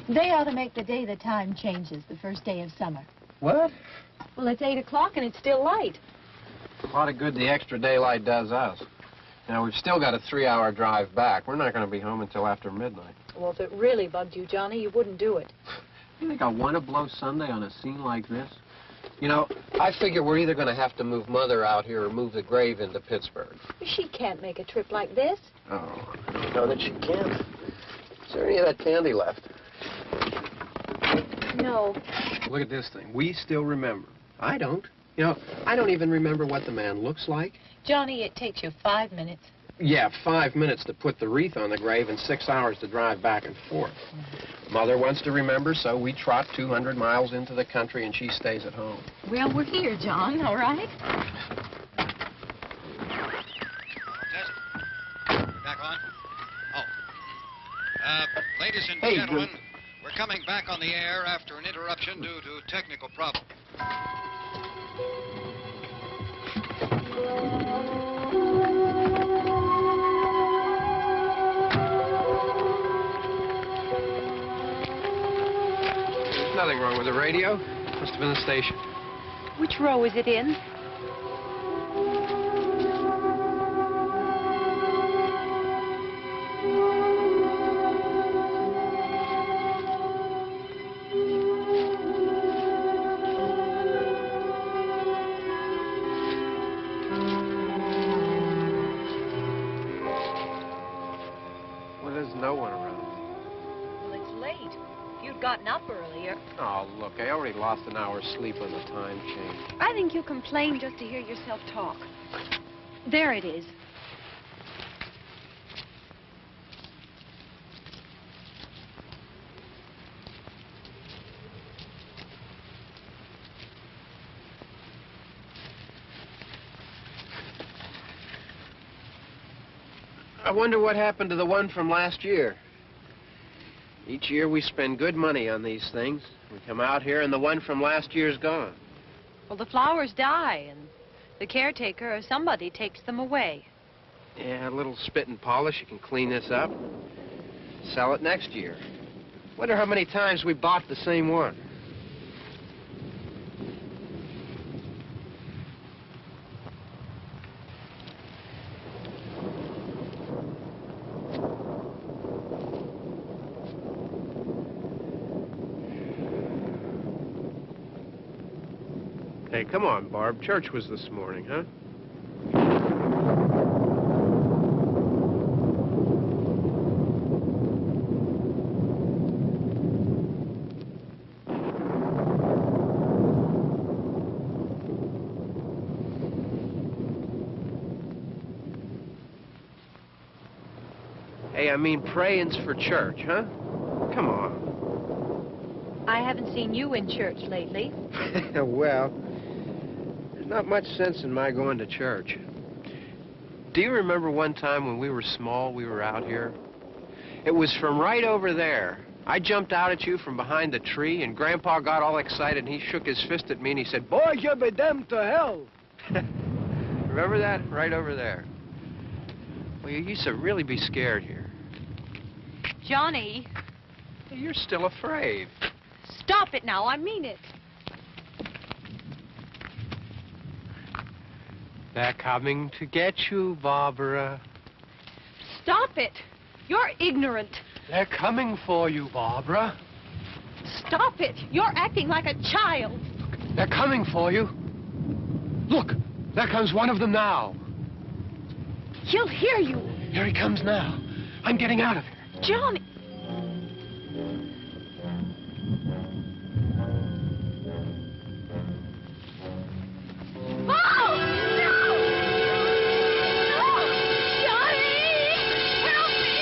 They ought to make the day the time changes, the first day of summer. What? Well, it's 8 o'clock and it's still light. A lot of good the extra daylight does us. Now, we've still got a 3-hour drive back. We're not going to be home until after midnight. Well, if it really bugged you, Johnny, you wouldn't do it. You think I want to blow Sunday on a scene like this? You know, I figure we're either going to have to move Mother out here or move the grave into Pittsburgh. She can't make a trip like this. Oh, I don't know that she can. Is there any of that candy left? No. Look at this thing. We still remember. I don't. You know, I don't even remember what the man looks like. Johnny, it takes you 5 minutes. Yeah, 5 minutes to put the wreath on the grave and 6 hours to drive back and forth. Mother wants to remember, so we trot 200 miles into the country and she stays at home. Well, we're here, John, all right? Back on? Oh. Ladies and gentlemen, we're coming back on the air after an interruption due to technical problems. There's nothing wrong with the radio. Must have been the station. Which row is it in? Gotten up earlier. Oh, look, I already lost an hour's sleep on the time change. I think you complain just to hear yourself talk. There it is. I wonder what happened to the one from last year. Each year we spend good money on these things. We come out here and the one from last year's gone. Well, the flowers die and the caretaker or somebody takes them away. Yeah, a little spit and polish. You can clean this up. Sell it next year. Wonder how many times we bought the same one. Hey, come on, Barb. Church was this morning, huh? Hey, I mean praying's for church, huh? Come on. I haven't seen you in church lately. Well, there's not much sense in my going to church. Do you remember one time when we were small, we were out here? It was from right over there. I jumped out at you from behind the tree, and Grandpa got all excited, and he shook his fist at me, and he said, "Boys, you'll be damned to hell." Remember that? Right over there. Well, you used to really be scared here. Johnny, You're still afraid. stop it now. I mean it. They're coming to get you, Barbara. Stop it. You're ignorant. They're coming for you, Barbara. Stop it. You're acting like a child. They're coming for you. Look, there comes one of them now. He'll hear you. Here he comes now. I'm getting out of here. Johnny. Oh! No! No! Johnny! Help me!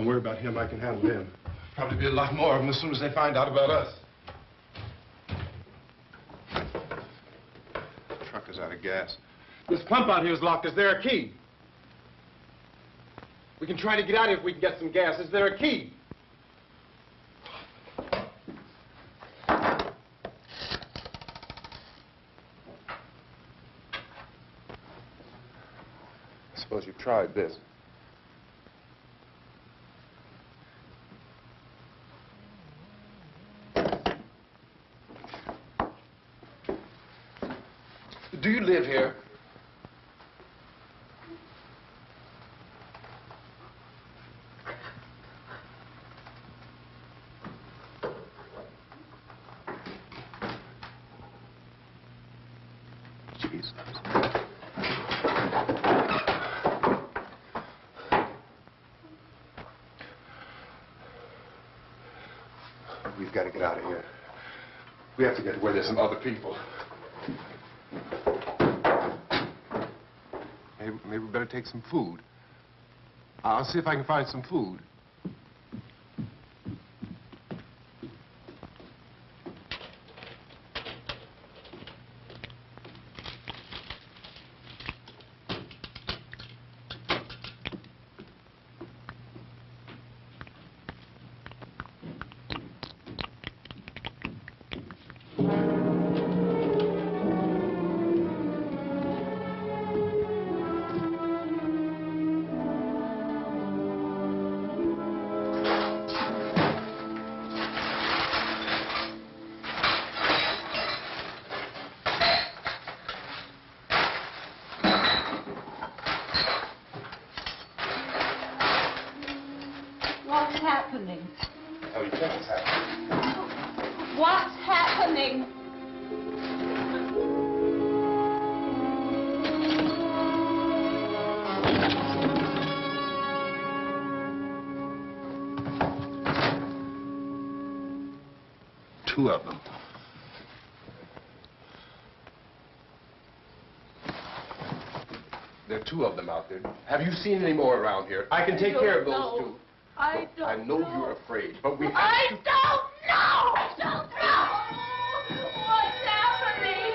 Don't worry about him. I can handle him. Probably be a lot more of them as soon as they find out about us. The truck is out of gas. This pump out here is locked. Is there a key? We can try to get out here if we can get some gas. Is there a key? I suppose you've tried this. Do you live here? Jesus. We've got to get out of here. We have to get to where there's some other people. Maybe we better take some food. I'll see if I can find some food. What's happening? Oh, you think it's happening? What's happening? Two of them. There are two of them out there. Have you seen any more around here? I can take care of those two. I don't I know you're afraid, but we have to... I don't know! I don't know! What's happening?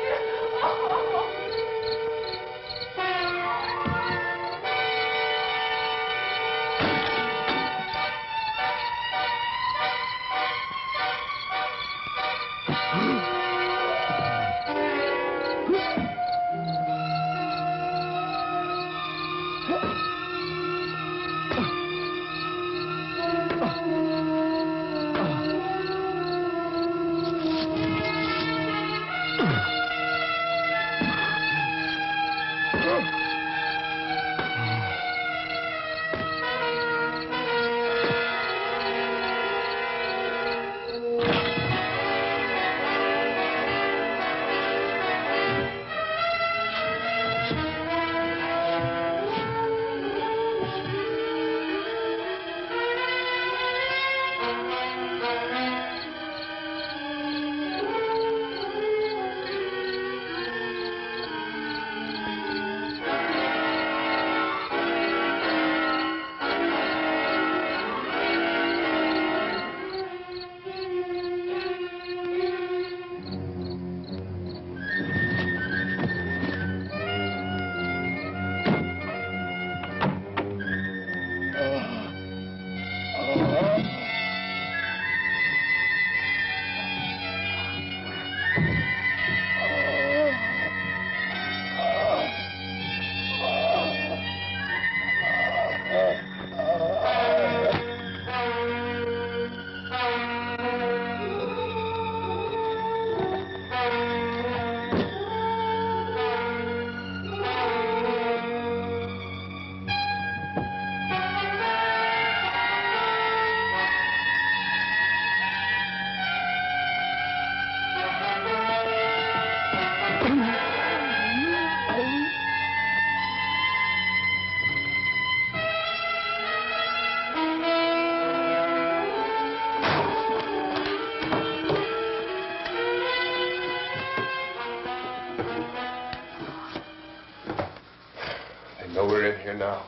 They know we're in here now.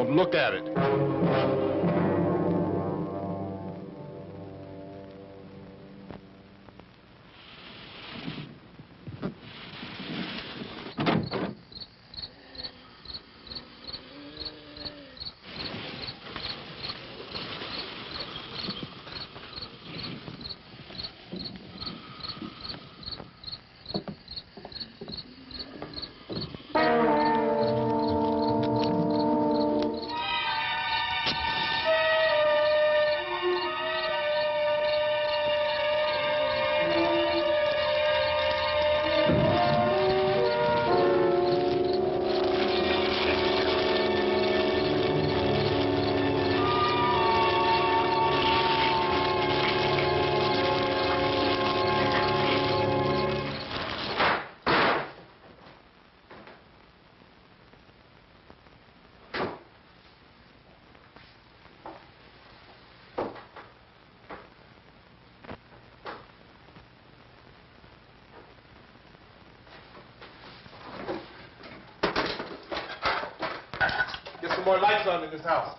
don't look at it. Get some more lights on in this house.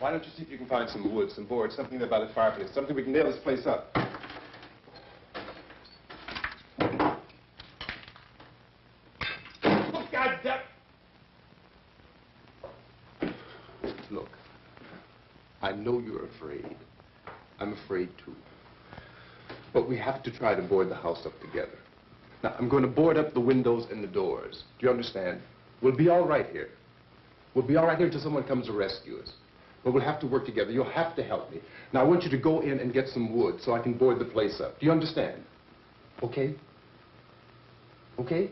Why don't you see if you can find some wood, some board, something there by the fireplace, something we can nail this place up. Oh, God damn! Look, I know you're afraid. I'm afraid too. But we have to try to board the house up together. Now, I'm going to board up the windows and the doors. Do you understand? We'll be all right here. We'll be all right here until someone comes to rescue us. But we'll have to work together. You'll have to help me. Now, I want you to go in and get some wood so I can board the place up. Do you understand? Okay? Okay?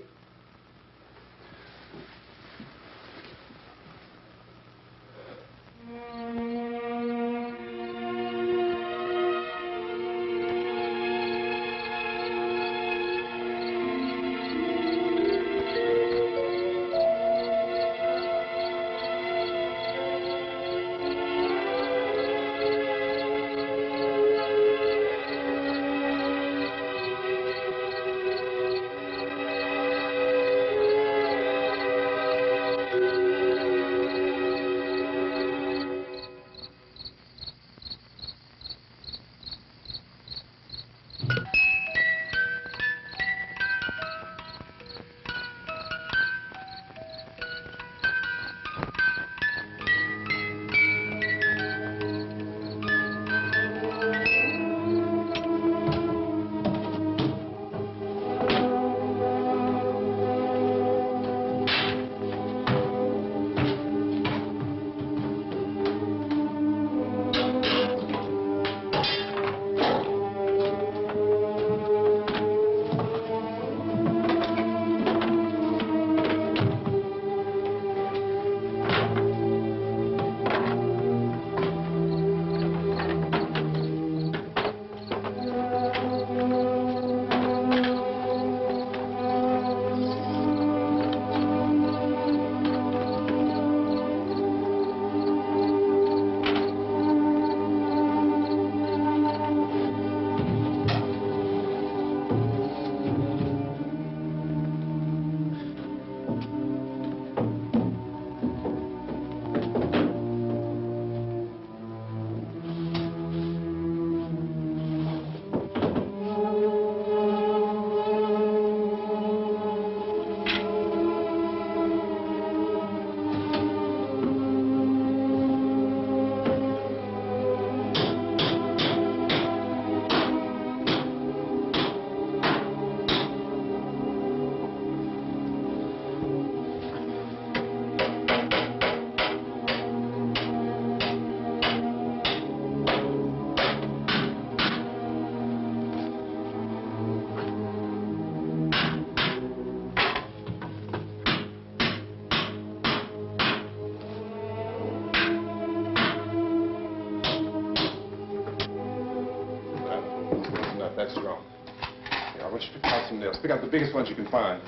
from there. Pick out the biggest ones you can find.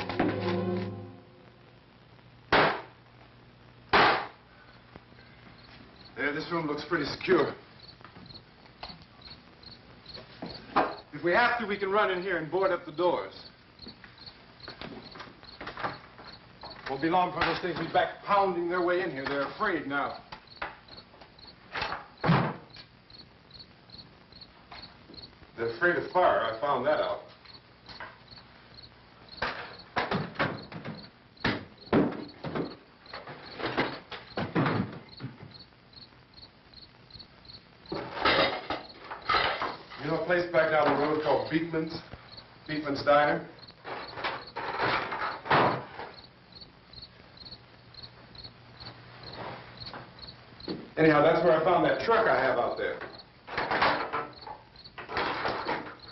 There, this room looks pretty secure. If we have to, we can run in here and board up the doors. Won't be long before those things will be back pounding their way in here. They're afraid now. They're afraid of fire. I found that out. You know a place back down the road called Beekman's? Beekman's Diner? Anyhow, that's where I found that truck I have out there.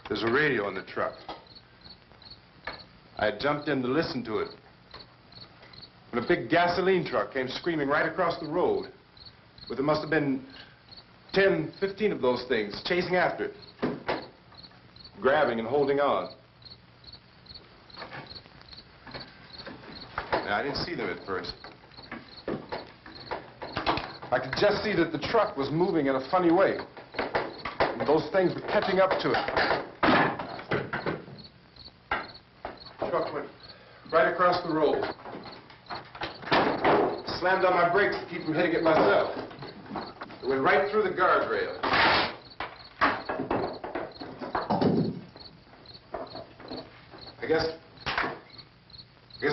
There's a radio in the truck. I had jumped in to listen to it when a big gasoline truck came screaming right across the road. But there must have been 10, 15 of those things chasing after it, grabbing and holding on. Now, I didn't see them at first. I could just see that the truck was moving in a funny way. And those things were catching up to it. The truck went right across the road. Slammed on my brakes to keep from hitting it myself. It went right through the guardrail. I guess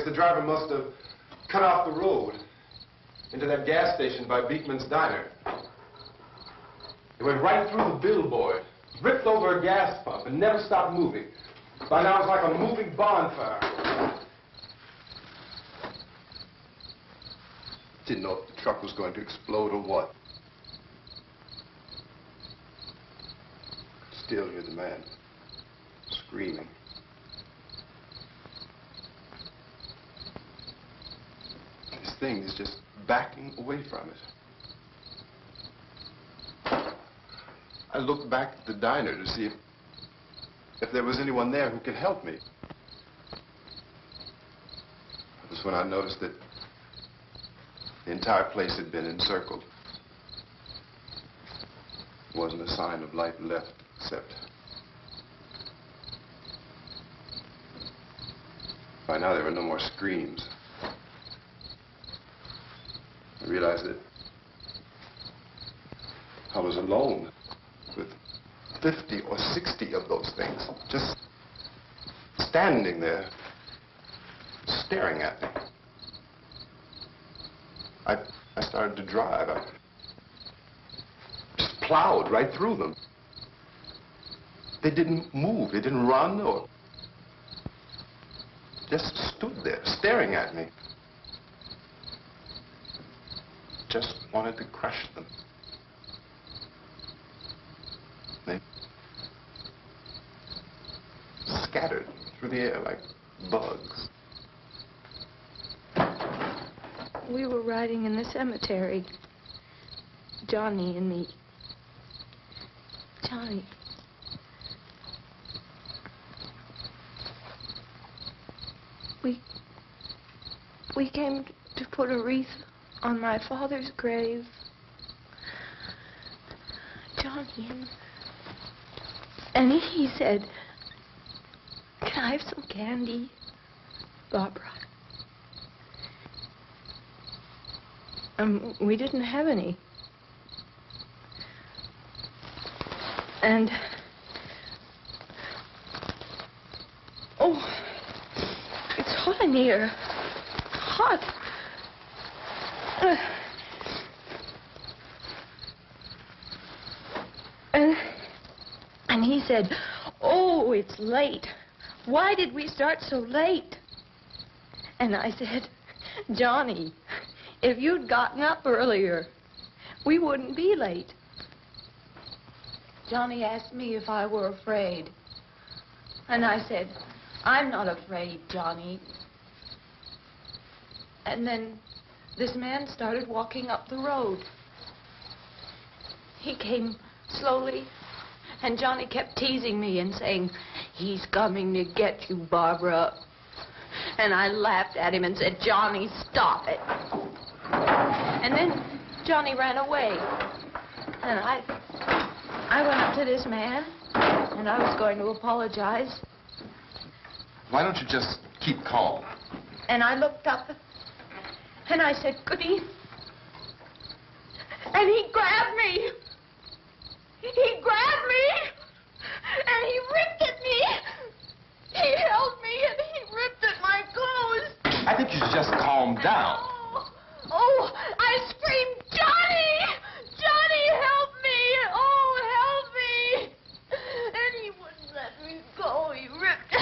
the driver must have cut off the road into that gas station by Beekman's Diner. It went right through the billboard, ripped over a gas pump, and never stopped moving. By now, it's like a moving bonfire. Didn't know if the truck was going to explode or what. Still hear the man screaming. This thing is just backing away from it. I looked back at the diner to see if there was anyone there who could help me. It was when I noticed that the entire place had been encircled. There wasn't a sign of life left except by now there were no more screams. I realized that I was alone with 50 or 60 of those things, just standing there, staring at me. I started to drive. I just plowed right through them. They didn't move. They didn't run or just stood there, staring at me. Just wanted to crush them. They scattered through the air like bugs. We were riding in the cemetery, Johnny and me. Johnny. We came to put a wreath on my father's grave. Johnny. And he said, "Can I have some candy, Barbara?" We didn't have any. And, oh, it's hot in here. Hot. And he said, "Oh, it's late. Why did we start so late?" And I said, "Johnny, if you'd gotten up earlier, we wouldn't be late." Johnny asked me if I were afraid. And I said, "I'm not afraid, Johnny." And then this man started walking up the road. He came slowly, and Johnny kept teasing me and saying, He's coming to get you, Barbara. And I laughed at him and said, Johnny, stop it. And then Johnny ran away. And I went up to this man, and I was going to apologize. Why don't you just keep calm? And I looked up, and I said, Goody. And he grabbed me. He grabbed me, and he ripped at me. He held me, and he ripped at my clothes. I think you should just calm down. Oh, I screamed, Johnny! Johnny, help me! Oh, help me! And he wouldn't let me go. He ripped.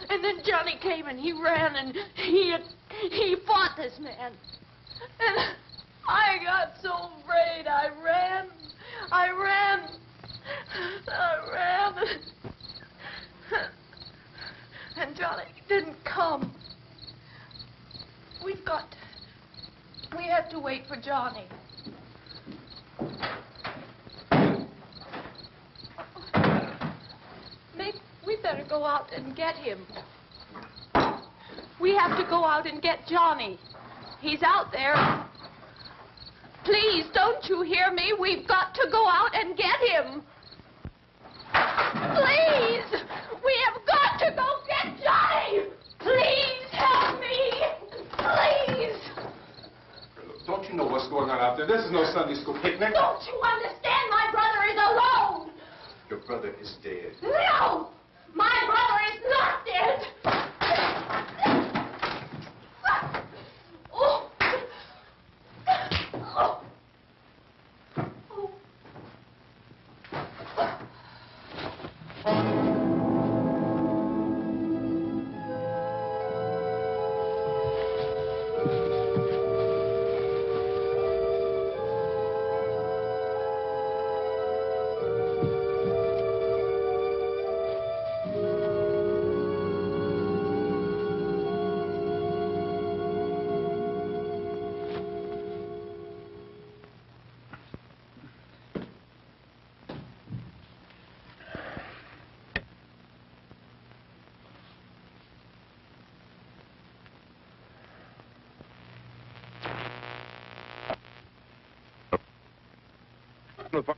And then Johnny came and he ran and he fought this man. And I got so afraid. I ran. And Johnny didn't come. We have to wait for Johnny. Maybe we better go out and get him. We have to go out and get Johnny. He's out there. Please, don't you hear me? We've got to go out and get him. Please! We have got to go get Johnny! Please help me! Please! Don't you know what's going on out there? This is no Sunday school picnic. Don't you understand? My brother is alone! Your brother is dead. No! My brother is not dead! Oh. Oh.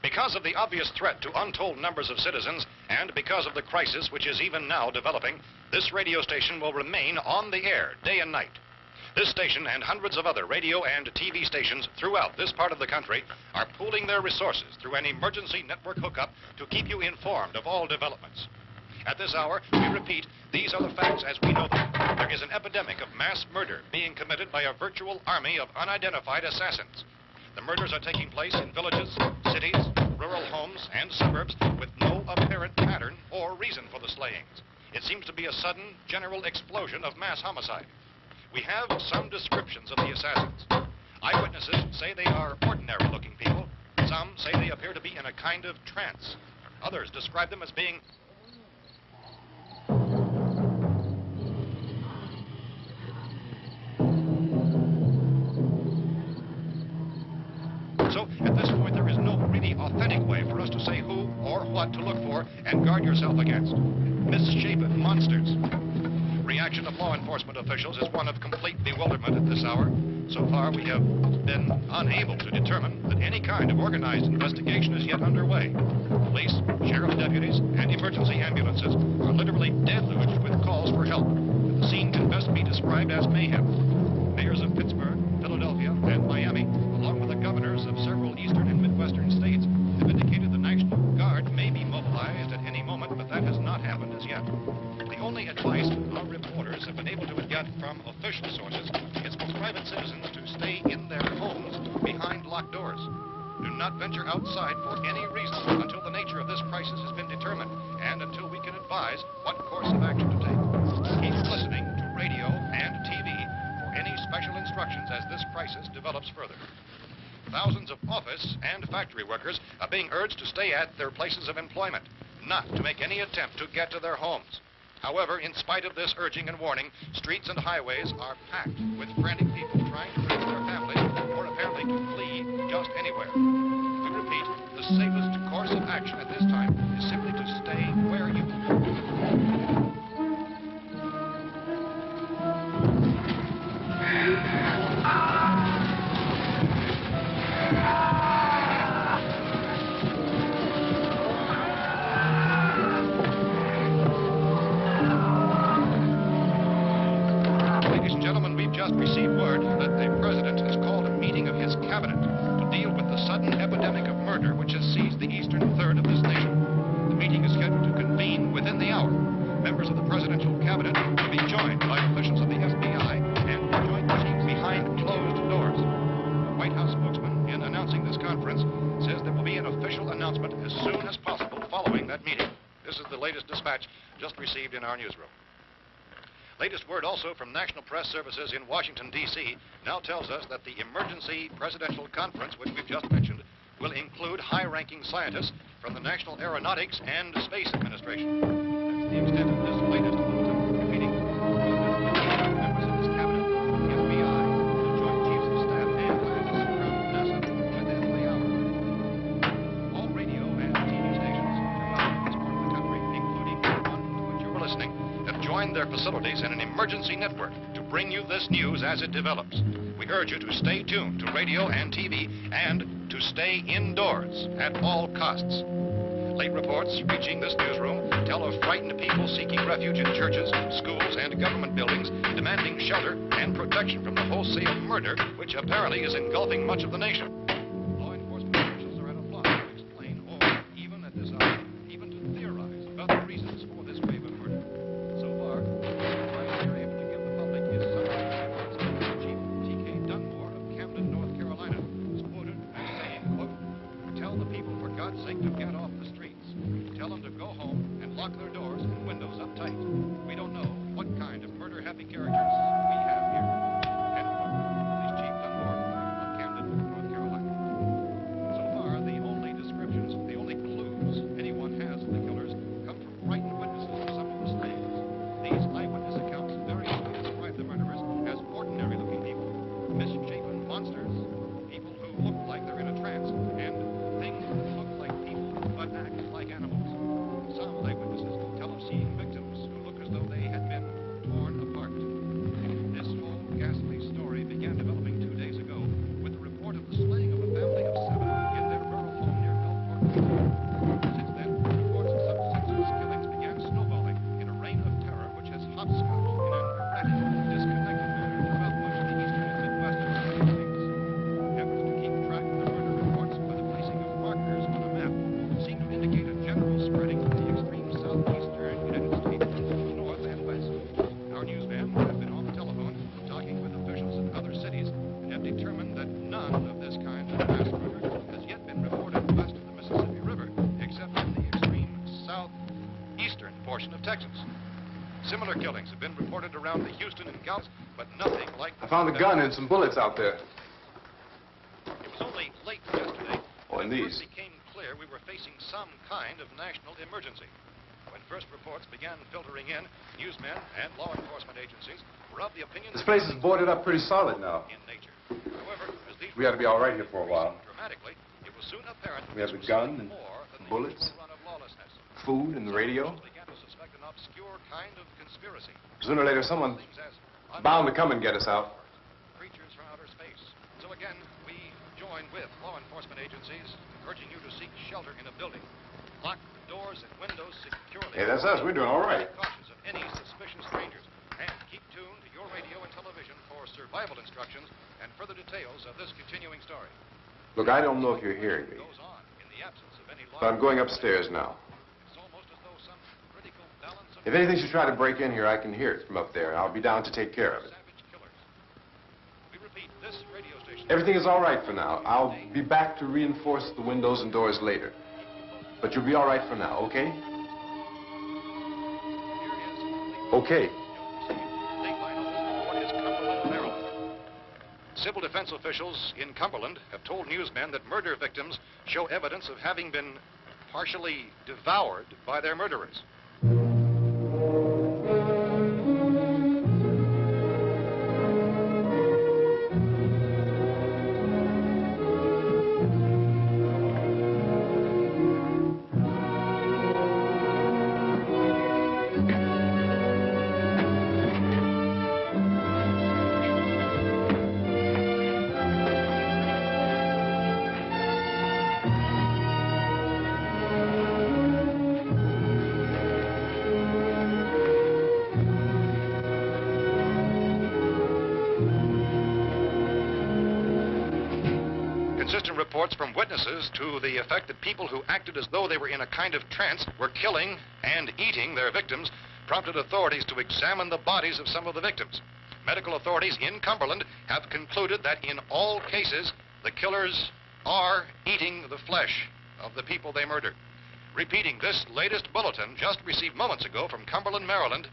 Because of the obvious threat to untold numbers of citizens, and because of the crisis which is even now developing, this radio station will remain on the air day and night. This station and hundreds of other radio and TV stations throughout this part of the country are pooling their resources through an emergency network hookup to keep you informed of all developments. At this hour, we repeat, these are the facts as we know them. There is an epidemic of mass murder being committed by a virtual army of unidentified assassins. The murders are taking place in villages, cities, rural homes, and suburbs with no apparent pattern or reason for the slayings. It seems to be a sudden, general explosion of mass homicide. We have some descriptions of the assassins. Eyewitnesses say they are ordinary-looking people. Some say they appear to be in a kind of trance. Others describe them as being So, at this point, there is no really authentic way for us to say who or what to look for and guard yourself against. Misshapen monsters. Reaction of law enforcement officials is one of complete bewilderment at this hour. So far, we have been unable to determine that any kind of organized investigation is yet underway. Police, sheriff deputies, and emergency ambulances are literally deluged with calls for help. The scene can best be described as mayhem. Mayors of Pittsburgh, Philadelphia, and Miami, along with the governors of several eastern and midwestern states, have indicated the National Guard may be mobilized at any moment, but that has not happened as yet. The only advice our reporters have been able to get from official sources is for private citizens to stay in their homes behind locked doors. Do not venture outside for any reason until the nature of this crisis has been determined and until we can advise what course of action to take. Keep listening to radio and TV for any special instructions as this crisis develops further. Thousands of office and factory workers are being urged to stay at their places of employment, not to make any attempt to get to their homes. However, in spite of this urging and warning, streets and highways are packed with frantic people trying to reach their families or apparently to flee just anywhere. We repeat, the the safest course of action at this time is simply to stay where you Ladies and gentlemen, we've just received word that the president has called a meeting of his cabinet to deal with the sudden epidemic of murder which has seized the eastern third of this nation. The meeting is scheduled to convene within the hour. Members of the presidential cabinet will be joined by officials of the FBI and the joint meeting behind closed doors. The White House spokesman, in announcing this conference, says there will be an official announcement as soon as possible following that meeting. This is the latest dispatch just received in our newsroom. Latest word also from National Press Services in Washington, D.C. now tells us that the emergency presidential conference, which we've just mentioned, will include high-ranking scientists from the National Aeronautics and Space Administration. That's the extent of this latest bulletin. Repeating, members of this cabinet, the FBI, the Joint Chiefs of Staff, and scientists from NASA within the hour. All radio and TV stations throughout this part of the country, including the one to which you're listening, have joined their facilities in an emergency network to bring you this news as it develops. We urge you to stay tuned to radio and TV and to stay indoors at all costs. Late reports reaching this newsroom tell of frightened people seeking refuge in churches, schools, and government buildings, demanding shelter and protection from the wholesale murder which apparently is engulfing much of the nation. Law enforcement officials are at a loss to explain or, even at this hour, even to theorize about the reasons for this wave of murder. So far, the advice they're able to give the public is something that Chief T.K. Dunmore of Camden, North Carolina, is quoted as saying, quote, "Tell the people, for God's sake, to get off the streets. Tell them to go home and lock their doors and windows up tight. We don't know what kind of murder-happy characters we have here." End quote. This is Chief Dunmore of Camden, North Carolina. So far, the only descriptions, the only clues anyone has of the killers come from frightened witnesses of some of the slayings. These eyewitness accounts variously describe the murderers as ordinary-looking people, misshapen monsters, people who look like they're in a trance, and things that look like people but act like animals. Some eyewitnesses tell of seeing victims who look as though they had been torn apart. This whole ghastly story began developing 2 days ago with the report of the slaying of a family of 7 in their rural home near Gulfport, Virginia. Since then, reports of such senseless killings began snowballing in a reign of terror which has hopscotched in an erratic, disconnected manner throughout much of the eastern and midwestern United States. Efforts to keep track of the murder reports by the placing of markers on a map seem to indicate a general spreading from the extreme southeastern United States to the north and west. Our newsmen have been on the telephone talking with officials in other cities and have determined that none of this kind of mass murder has yet been reported west of the Mississippi River, except in the extreme southeastern portion of Texas. Similar killings have been reported around the Houston and Galveston, but nothing like I found a gun and some bullets out there. It was only late yesterday Oh, and that it these. first became clear we were facing some kind of national emergency. When first reports began filtering in, newsmen and law enforcement agencies were of the opinion This that place is things boarded were up pretty solid now. in nature. However, as these We ought to be all right here for a while. dramatically, it was soon apparent We have this the was gun something and more than the bullets. usual run of lawlessness. Food and the radio. Some officials began to suspect an obscure kind of conspiracy. Sooner or later, someone's Things as bound to come and get us out. creatures from outer space. So again, we join with law enforcement agencies, urging you to seek shelter in a building. Lock the doors and windows securely. Hey, that's us. We're doing all right. Be cautious of any suspicious strangers. And keep tuned to your radio and television for survival instructions and further details of this continuing story. Look, I don't know if you're hearing me, Goes on in the absence of any law. but I'm going upstairs now. It's almost as though some critical balance of If anything should try to break in here, I can hear it from up there. I'll be down to take care of it. savage killers. We repeat, this radio station. Everything is all right for now. I'll be back to reinforce the windows and doors later. But you'll be all right for now, okay? Okay. Civil defense officials in Cumberland have told newsmen that murder victims show evidence of having been partially devoured by their murderers. Inconsistent reports from witnesses to the effect that people who acted as though they were in a kind of trance were killing and eating their victims prompted authorities to examine the bodies of some of the victims. Medical authorities in Cumberland have concluded that in all cases, the killers are eating the flesh of the people they murdered. Repeating this latest bulletin just received moments ago from Cumberland, Maryland,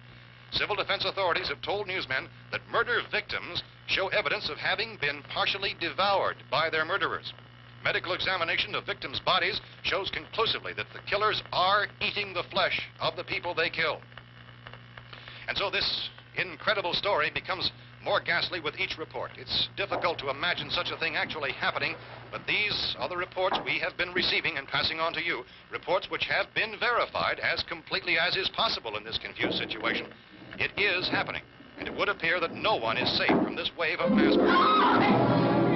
civil defense authorities have told newsmen that murder victims show evidence of having been partially devoured by their murderers. Medical examination of victims' bodies shows conclusively that the killers are eating the flesh of the people they kill. And so this incredible story becomes more ghastly with each report. It's difficult to imagine such a thing actually happening, but these are the reports we have been receiving and passing on to you, reports which have been verified as completely as is possible in this confused situation. It is happening, and it would appear that no one is safe from this wave of mass murder.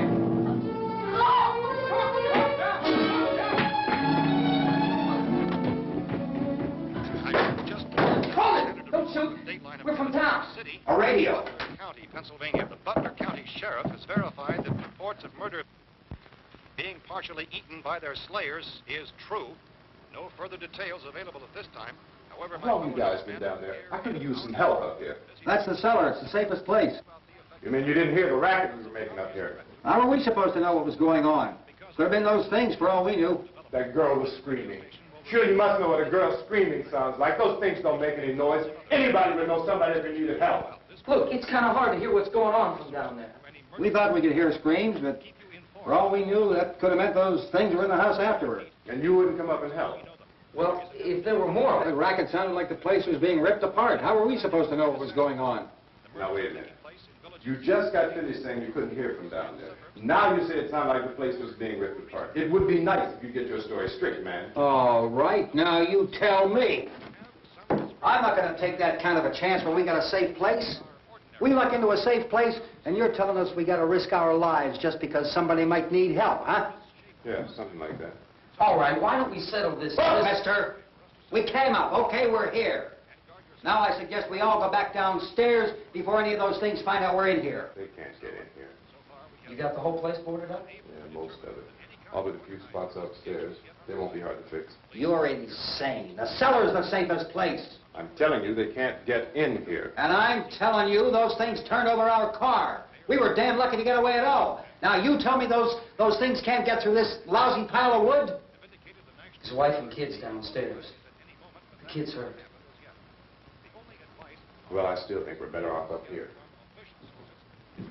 We're from town. A radio. County, Pennsylvania. The Butler County Sheriff has verified that reports of murder being partially eaten by their slayers is true. No further details available at this time. However, How long have you guys been down there? I could use some help up here. That's the cellar. It's the safest place. You mean you didn't hear the racket we were making up here? How were we supposed to know what was going on? Could have been those things for all we knew. That girl was screaming. Sure, you must know what a girl screaming sounds like. Those things don't make any noise. Anybody would know somebody that needed help. Look, it's kind of hard to hear what's going on from down there. We thought we could hear screams, but for all we knew, that could have meant those things were in the house afterward. And you wouldn't come up and help? Well, if there were more of The it. racket sounded like the place was being ripped apart. How were we supposed to know what was going on? Now, wait a minute. You just got finished saying you couldn't hear from down there. Now you say it sounded like the place was being ripped apart. It would be nice if you get your story straight, man. All right, now you tell me. I'm not going to take that kind of a chance when we got a safe place. We luck into a safe place, and you're telling us we got to risk our lives just because somebody might need help, huh? Yeah, something like that. All right, why don't we settle this? Look, mister, we came up. Okay, we're here. Now I suggest we all go back downstairs before any of those things find out we're in here. They can't get in here. You got the whole place boarded up? Yeah, most of it. All but a few spots upstairs. They won't be hard to fix. You're insane. The cellar's the safest place. I'm telling you, they can't get in here. And I'm telling you, those things turned over our car. We were damn lucky to get away at all. Now you tell me those things can't get through this lousy pile of wood? His wife and kids downstairs. The kid's hurt. Well, I still think we're better off up here.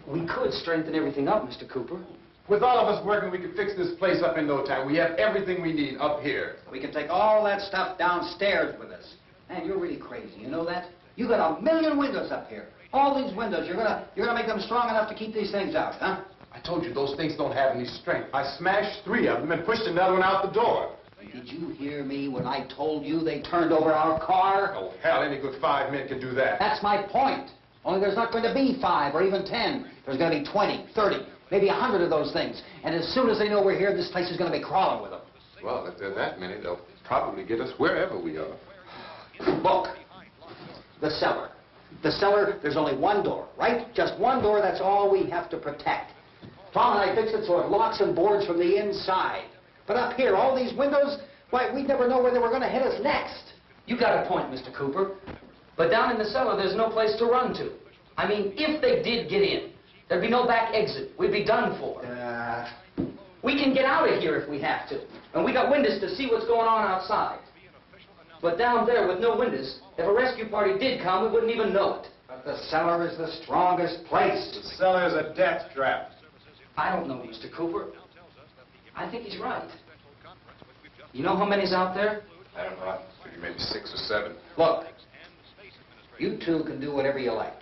We could strengthen everything up, Mr. Cooper. With all of us working, we could fix this place up in no time. We have everything we need up here. We can take all that stuff downstairs with us. Man, you're really crazy, you know that? You got 1,000,000 windows up here. All these windows, you're gonna make them strong enough to keep these things out, huh? I told you, those things don't have any strength. I smashed 3 of them and pushed another one out the door. Did you hear me when I told you they turned over our car? Oh, hell, any good 5 men can do that. That's my point. Only there's not going to be 5 or even 10. There's going to be 20, 30, maybe 100 of those things. And as soon as they know we're here, this place is going to be crawling with them. Well, if there are that many, they'll probably get us wherever we are. Look, the cellar. The cellar, there's only one door, right? Just one door, that's all we have to protect. Tom and I fixed it so it locks and boards from the inside. But up here, all these windows, why, we'd never know where they were going to hit us next. You got a point, Mr. Cooper. But down in the cellar, there's no place to run to. I mean, if they did get in, there'd be no back exit. We'd be done for. We can get out of here if we have to. And we got windows to see what's going on outside. But down there with no windows, if a rescue party did come, we wouldn't even know it. But the cellar is the strongest place. The cellar is a death trap. I don't know, Mr. Cooper. I think he's right. You know how many's out there? I don't know. Maybe 6 or 7. Look, you two can do whatever you like.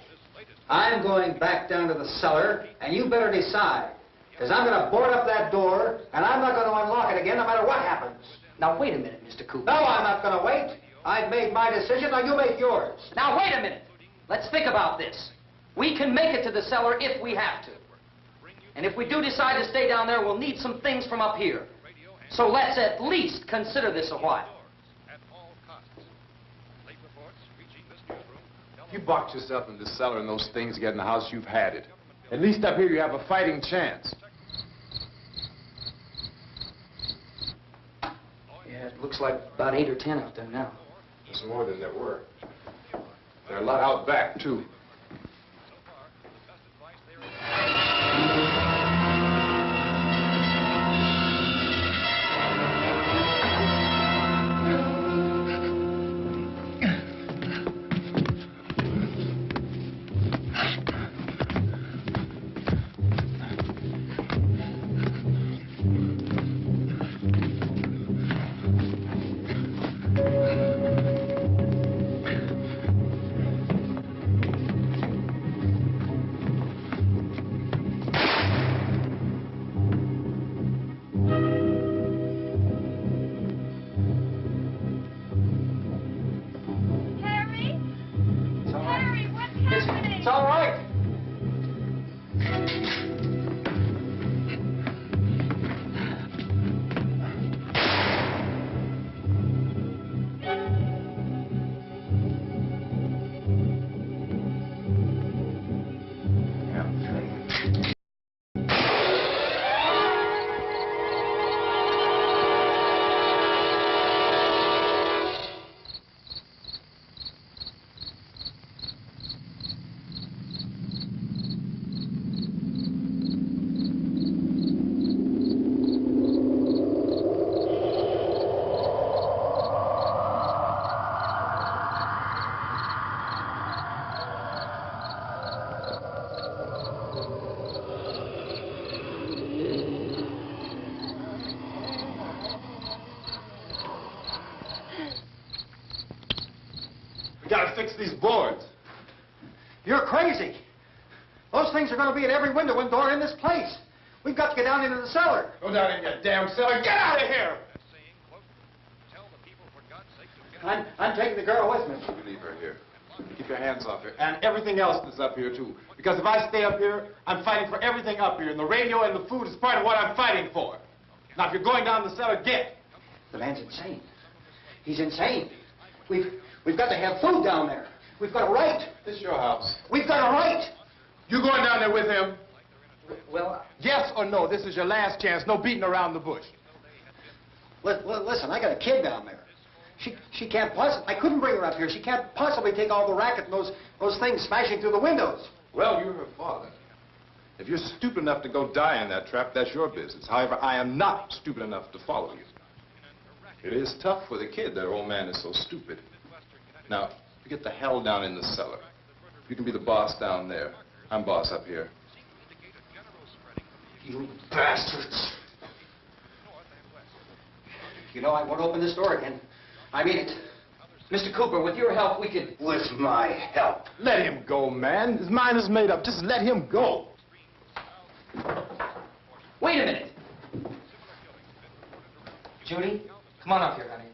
I'm going back down to the cellar, and you better decide. Because I'm going to board up that door, and I'm not going to unlock it again no matter what happens. Now, wait a minute, Mr. Cooper. No, I'm not going to wait. I've made my decision, now you make yours. Now, wait a minute. Let's think about this. We can make it to the cellar if we have to. And if we do decide to stay down there, we'll need some things from up here. So let's at least consider this a while. If you box yourself in the cellar and those things get in the house, you've had it. At least up here you have a fighting chance. Yeah, it looks like about 8 or 10 out there now. There's more than there were. There are a lot out back, too. It's all right. Gotta fix these boards. You're crazy. Those things are going to be at every window and door in this place. We've got to get down into the cellar. Go down in your damn cellar. Get out of here! I'm taking the girl with me. You leave her here. Keep your hands off her. And everything else that's up here, too. Because if I stay up here, I'm fighting for everything up here. And the radio and the food is part of what I'm fighting for. Now, if you're going down the cellar, get. The man's insane. He's insane. We've got to have food down there. We've got a right. This is your house. We've got a right. You going down there with him? Well, Yes or no? This is your last chance. No beating around the bush. listen, I got a kid down there. She can't possibly, I couldn't bring her up here. She can't possibly take all the racket and those things smashing through the windows. Well, you're her father. If you're stupid enough to go die in that trap, that's your business. However, I am not stupid enough to follow you. It is tough for the kid. That old man is so stupid. Now, you get the hell down in the cellar. You can be the boss down there. I'm boss up here. You bastards. You know, I won't open this door again. I mean it. Mr. Cooper, with your help, we could... With my help. Let him go, man. His mind is made up. Just let him go. Wait a minute. Judy, come on up here, honey.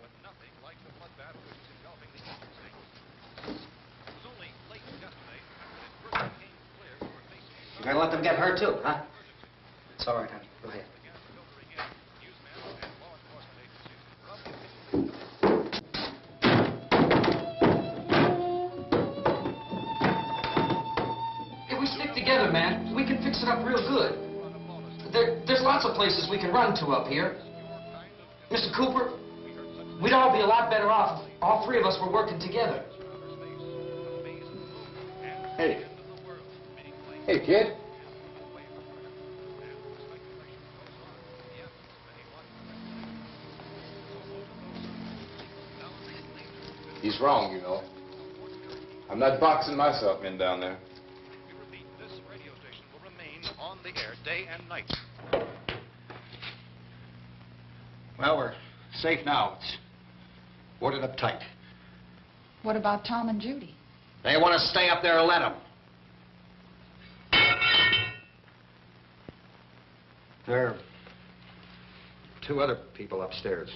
You're gonna let them get hurt too, huh? It's all right, honey. Go ahead. If we stick together, man, we can fix it up real good. There's lots of places we can run to up here. Mr. Cooper, we'd all be a lot better off if all three of us were working together. Hey. Hey, kid. He's wrong, you know. I'm not boxing myself in down there. We repeat, this radio station will remain on the air day and night. Well, we're safe now. It's boarded up tight. What about Tom and Judy? They want to stay up there, let them. There are two other people upstairs,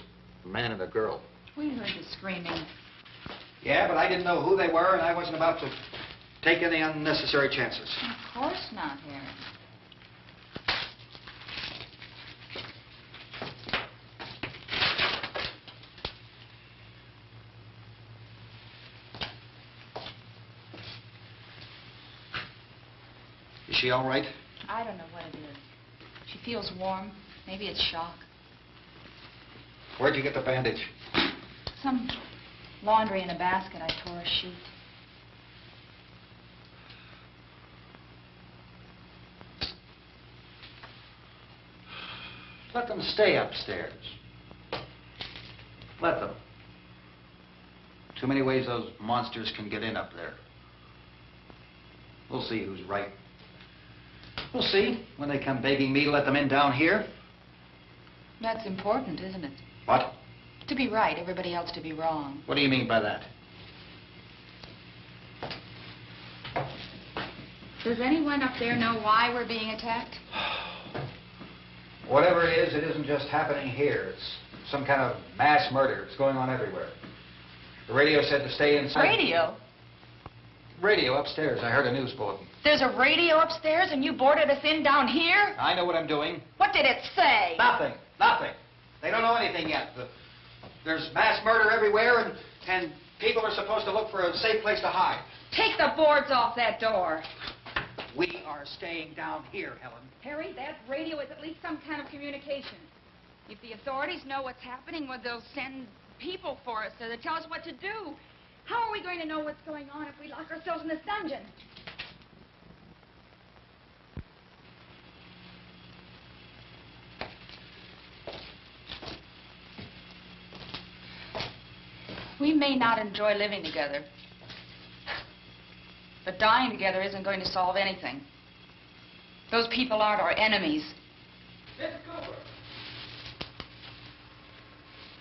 a man and a girl. We heard the screaming. Yeah, but I didn't know who they were, and I wasn't about to take any unnecessary chances. Of course not, Harry. Is she all right? I don't know what it is. She feels warm. Maybe it's shock. Where'd you get the bandage? Some laundry in a basket. I tore a sheet. Let them stay upstairs. Let them. Too many ways those monsters can get in up there. We'll see who's right. We'll see when they come begging me to let them in down here. That's important, isn't it? What? To be right, everybody else to be wrong. What do you mean by that? Does anyone up there know why we're being attacked? Whatever it isn't just happening here. It's some kind of mass murder. It's going on everywhere. The radio said to stay inside. Radio? Radio upstairs. I heard a news bulletin. There's a radio upstairs and you boarded us in down here? I know what I'm doing. What did it say? Nothing. Nothing. They don't know anything yet. There's mass murder everywhere, and people are supposed to look for a safe place to hide. Take the boards off that door. We are staying down here, Helen. Harry, that radio is at least some kind of communication. If the authorities know what's happening, well, they'll send people for us to tell us what to do. How are we going to know what's going on if we lock ourselves in this dungeon? We may not enjoy living together, but dying together isn't going to solve anything. Those people aren't our enemies. Mr. Cooper!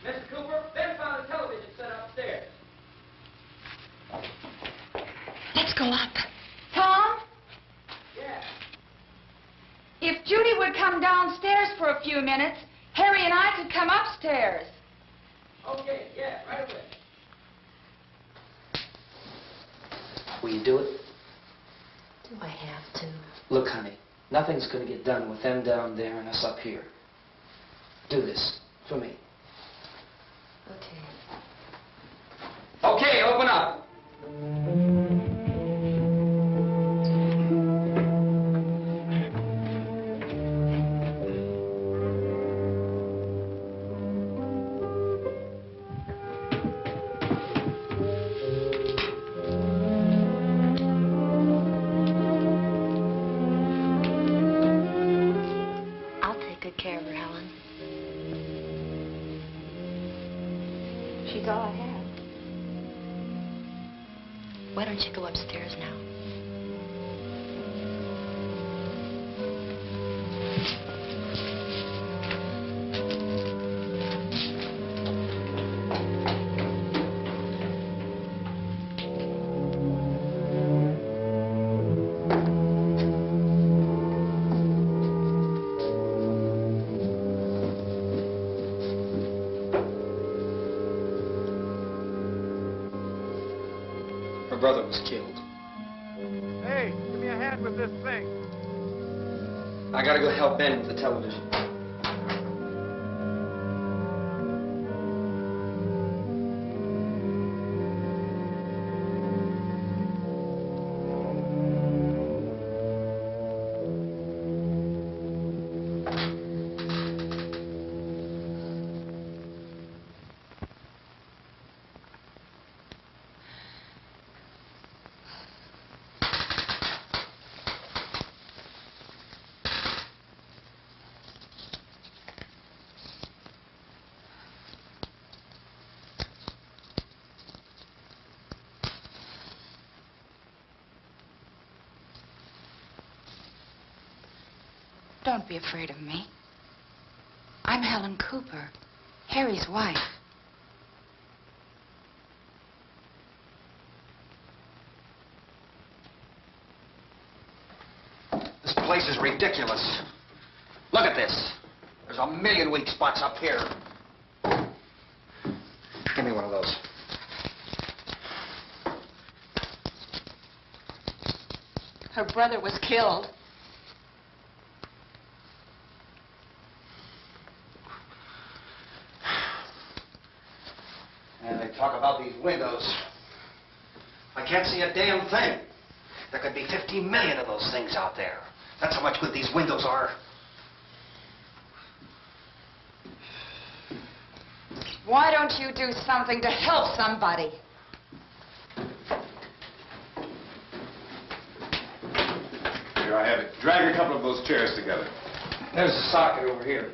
Mr. Cooper, Ben found a television set upstairs. Let's go up. Tom? Yeah. If Judy would come downstairs for a few minutes, Harry and I could come upstairs. Okay, yeah, right away. Will you do it? Do I have to? Look, honey, nothing's going to get done with them down there and us up here. Do this for me. Okay. Okay, open up. I'll take good care of her, Helen. She's all I have. Why don't you go upstairs now? Her brother was killed. Hey, give me a hand with this thing. I gotta go help Ben with the television. Don't be afraid of me. I'm Helen Cooper, Harry's wife. This place is ridiculous. Look at this. There's a million weak spots up here. Give me one of those. Her brother was killed. And they talk about these windows. I can't see a damn thing. There could be 50 million of those things out there. That's how much good these windows are. Why don't you do something to help somebody? Here, I have it. Drag a couple of those chairs together. There's a socket over here.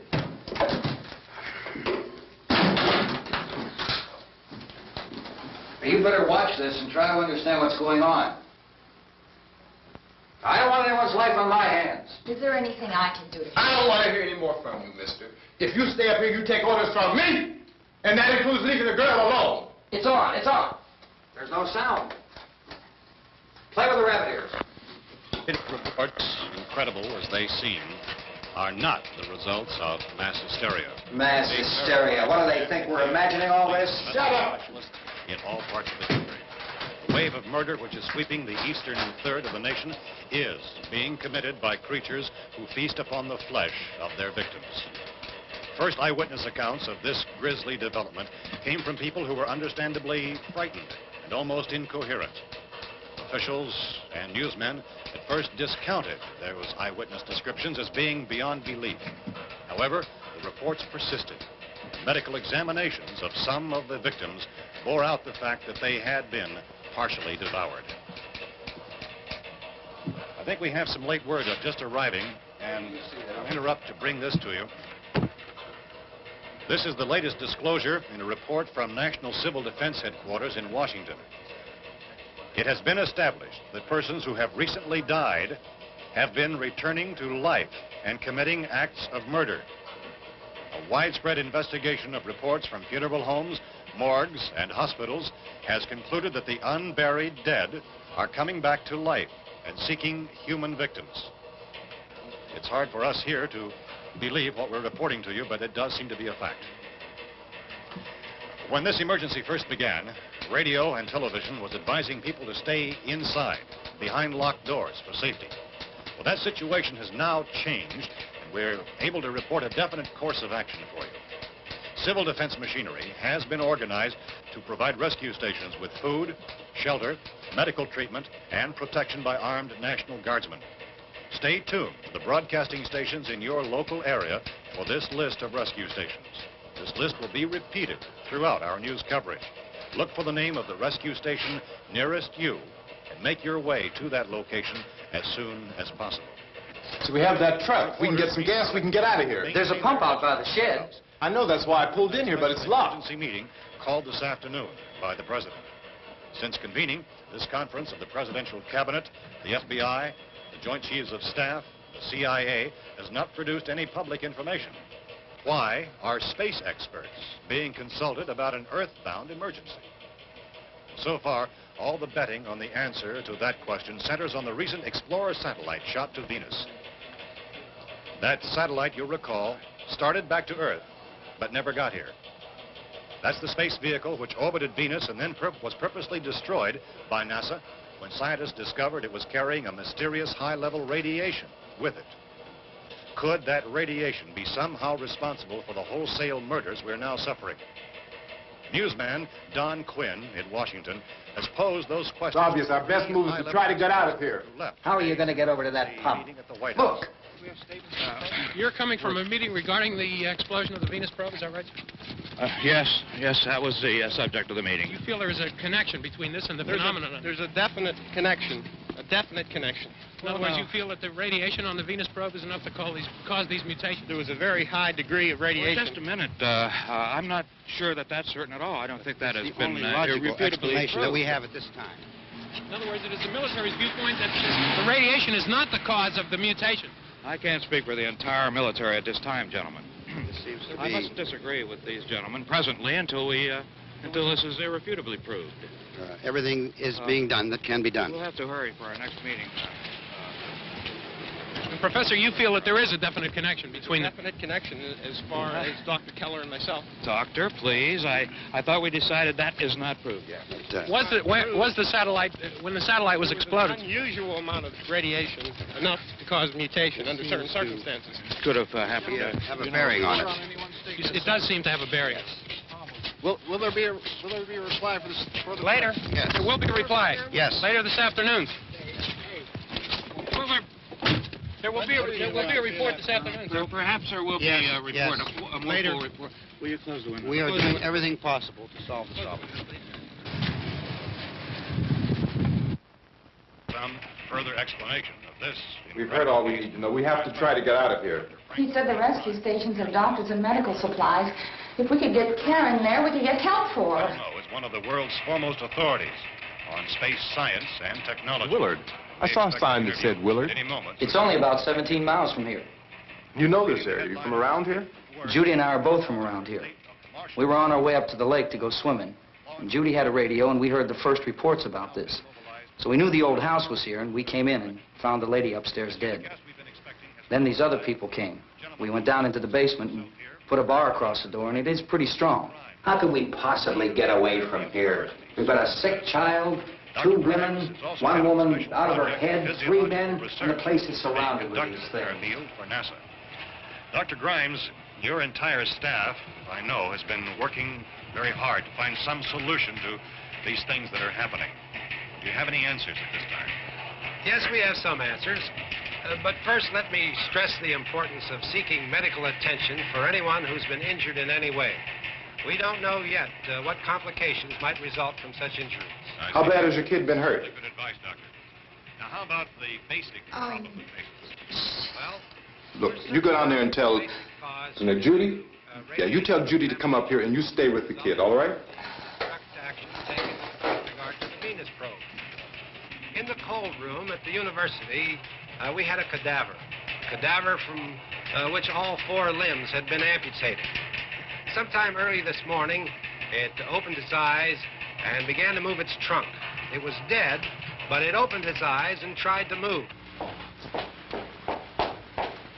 You better watch this and try to understand what's going on. I don't want anyone's life on my hands. Is there anything I can do to help? I don't want to hear any more from you, mister. If you stay up here, you take orders from me. And that includes leaving the girl alone. It's on, it's on. There's no sound. Play with the rabbit ears. Reports, incredible as they seem, are not the results of mass hysteria. Mass hysteria. What do they think? We're imagining all this? Shut up! In all parts of the country. The wave of murder which is sweeping the eastern third of the nation is being committed by creatures who feast upon the flesh of their victims. First eyewitness accounts of this grisly development came from people who were understandably frightened and almost incoherent. Officials and newsmen at first discounted those eyewitness descriptions as being beyond belief. However, the reports persisted. Medical examinations of some of the victims bore out the fact that they had been partially devoured. I think we have some late word just arriving, and I'll interrupt to bring this to you. This is the latest disclosure in a report from National Civil Defense Headquarters in Washington. It has been established that persons who have recently died have been returning to life and committing acts of murder. A widespread investigation of reports from funeral homes, morgues, and hospitals has concluded that the unburied dead are coming back to life and seeking human victims. It's hard for us here to believe what we're reporting to you, but it does seem to be a fact. When this emergency first began, radio and television was advising people to stay inside, behind locked doors for safety. Well, that situation has now changed, and we're able to report a definite course of action for you. Civil defense machinery has been organized to provide rescue stations with food, shelter, medical treatment, and protection by armed National Guardsmen. Stay tuned to the broadcasting stations in your local area for this list of rescue stations. This list will be repeated throughout our news coverage. Look for the name of the rescue station nearest you and make your way to that location as soon as possible. So we have that truck. We can get some gas, we can get out of here. There's a pump out by the shed. I know, that's why I pulled in here, but it's locked. Emergency meeting called this afternoon by the President. Since convening this conference of the Presidential Cabinet, the FBI, the Joint Chiefs of Staff, the CIA has not produced any public information. Why are space experts being consulted about an Earth-bound emergency? So far, all the betting on the answer to that question centers on the recent Explorer satellite shot to Venus. That satellite, you'll recall, started back to Earth, but never got here. That's the space vehicle which orbited Venus and then was purposely destroyed by NASA when scientists discovered it was carrying a mysterious high-level radiation with it. Could that radiation be somehow responsible for the wholesale murders we're now suffering? Newsman Don Quinn in Washington has posed those questions. It's obvious our best move is to try to get out of here. How are you going to get over to that pump? Look! You're coming from a meeting regarding the explosion of the Venus probe, is that right? Yes, that was the subject of the meeting. You feel there is a connection between this and the phenomenon? There's a definite connection. A definite connection. In other words, you feel that the radiation on the Venus probe is enough to cause these mutations? There was a very high degree of radiation. Well, just a minute. I'm not sure that that's certain at all. I don't think that has been irrefutably explanation that we have at this time. In other words, it is the military's viewpoint that the radiation is not the cause of the mutation. I can't speak for the entire military at this time, gentlemen. This seems to be... I must disagree with these gentlemen presently until this is irrefutably proved. everything is being done that can be done. We'll have to hurry for our next meeting. Professor, you feel that there is a definite connection between them? Definite connection as far as Dr. Keller and myself. Doctor, please. I thought we decided that is not proved yet. Was the satellite, when the satellite was exploded? An unusual amount of radiation, enough to cause mutation under certain circumstances. Could have happened. Have a bearing on it. It does seem to have a bearing. Will there be a reply for this? Later? Yes. There will be a reply. Yes. Later this afternoon. There will be a report this afternoon, sir. Perhaps there will be a report, a more full report. Will you close the window? We are doing everything possible to solve the problem. Some further explanation of this. We've heard all we need to know. We have to try to get out of here. He said the rescue stations have doctors and medical supplies. If we could get care in there, we could get help for her. Romero is one of the world's foremost authorities on space science and technology. Willard. I saw a sign that said Willard. Any moment. It's only about 17 miles from here. You know this area. You from around here? Judy and I are both from around here. We were on our way up to the lake to go swimming. And Judy had a radio, and we heard the first reports about this. So we knew the old house was here, and we came in and found the lady upstairs dead. Then these other people came. We went down into the basement and put a bar across the door, and it is pretty strong. How could we possibly get away from here? We've got a sick child, 2 women, 1 woman out of her head, 3 men, and the place is surrounded with these things. For NASA. Dr. Grimes, your entire staff, I know, has been working very hard to find some solution to these things that are happening. Do you have any answers at this time? Yes, we have some answers. But first, let me stress the importance of seeking medical attention for anyone who's been injured in any way. We don't know yet what complications might result from such injuries. How bad has your kid been hurt? Good advice, Doctor. Now, how about the basic complications? Well, Look, you go down there and tell... Now, Judy? Yeah, you tell Judy to come up here and you stay with the kid, all right? Action taken with regard to the Venus probe. In the cold room at the university, we had a cadaver from which all 4 limbs had been amputated. Sometime early this morning, it opened its eyes and began to move its trunk. It was dead, but it opened its eyes and tried to move.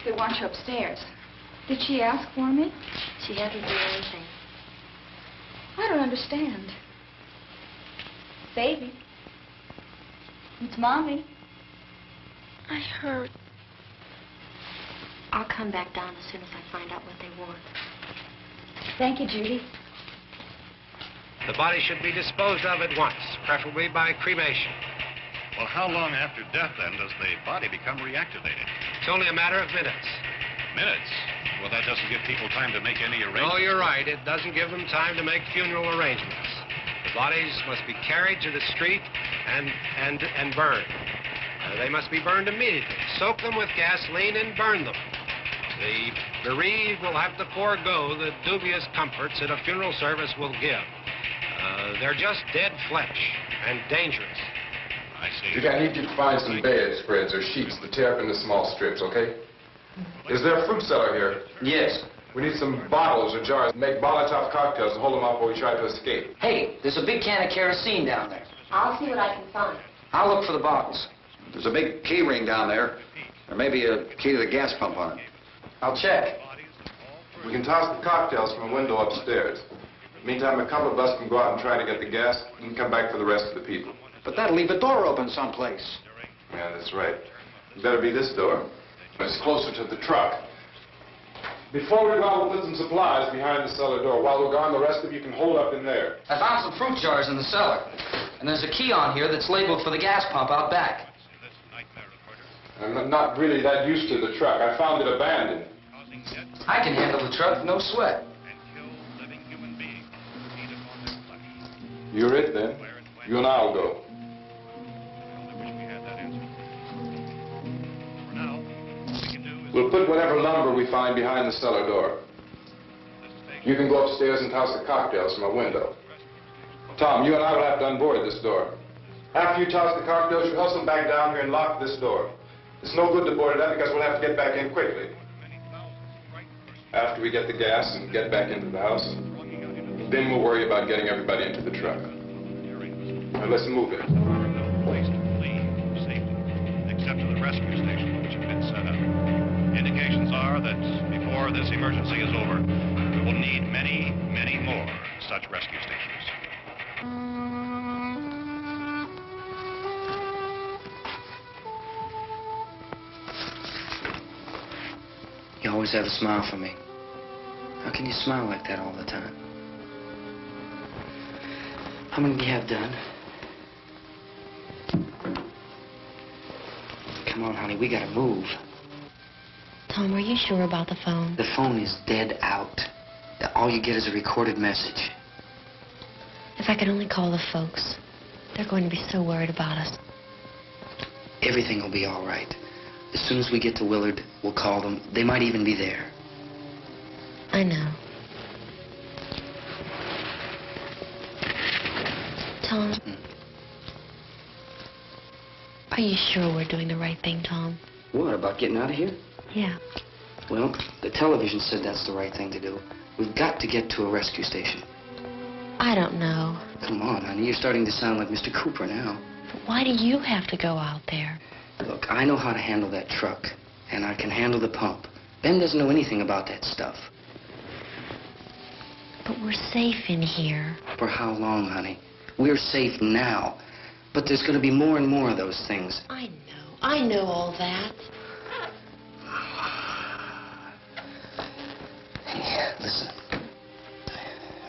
They want you upstairs. Did she ask for me? She hasn't done anything. I don't understand. Baby. It's Mommy. I heard. I'll come back down as soon as I find out what they want. Thank you, Judy. The body should be disposed of at once, preferably by cremation. well, how long after death, then, does the body become reactivated? It's only a matter of minutes. Minutes? Well, that doesn't give people time to make any arrangements. Oh, you're right. It doesn't give them time to make funeral arrangements. The bodies must be carried to the street and burned. They must be burned immediately. Soak them with gasoline and burn them. The bereaved will have to forego the dubious comforts that a funeral service will give. They're just dead flesh and dangerous. I see. I need you to find some bedspreads or sheets to tear up into small strips, okay? Is there a fruit cellar here? Yes. We need some bottles or jars. Make Molotov cocktails and hold them off while we try to escape. Hey, there's a big can of kerosene down there. I'll see what I can find. I'll look for the bottles. There's a big key ring down there. There may be a key to the gas pump on it. I'll check. We can toss the cocktails from a window upstairs. Meantime, a couple of us can go out and try to get the gas and come back for the rest of the people. But that'll leave a door open someplace. Yeah, that's right. It better be this door. It's closer to the truck. Before we go, we'll put some supplies behind the cellar door. While we're gone, the rest of you can hold up in there. I found some fruit jars in the cellar. And there's a key on here that's labeled for the gas pump out back. I'm not really that used to the truck. I found it abandoned. I can handle the truck, no sweat. You're it, then. You and I'll go. We'll put whatever lumber we find behind the cellar door. You can go upstairs and toss the cocktails from a window. Tom, you and I will have to unboard this door. After you toss the cocktails, you hustle back down here and lock this door. It's no good to board it up because we'll have to get back in quickly. After we get the gas and get back into the house, then we'll worry about getting everybody into the truck. Now let's move it. Place to leave safely, except to the rescue station, which have been set up. Indications are that before this emergency is over, we will need many, many more such rescue stations. You always have a smile for me. How can you smile like that all the time? How many do you have done? Come on, honey, we gotta move. Tom, are you sure about the phone? The phone is dead out. All you get is a recorded message. If I could only call the folks. They're going to be so worried about us. Everything will be all right. As soon as we get to Willard, we'll call them. They might even be there. I know. Tom? Are you sure we're doing the right thing, Tom? What, about getting out of here? Yeah. Well, the television said that's the right thing to do. We've got to get to a rescue station. I don't know. Come on, honey. You're starting to sound like Mr. Cooper now. But why do you have to go out there? Look, I know how to handle that truck, and I can handle the pump. Ben doesn't know anything about that stuff. But we're safe in here. For how long, honey? We're safe now. But there's going to be more and more of those things. I know all that. Hey, listen.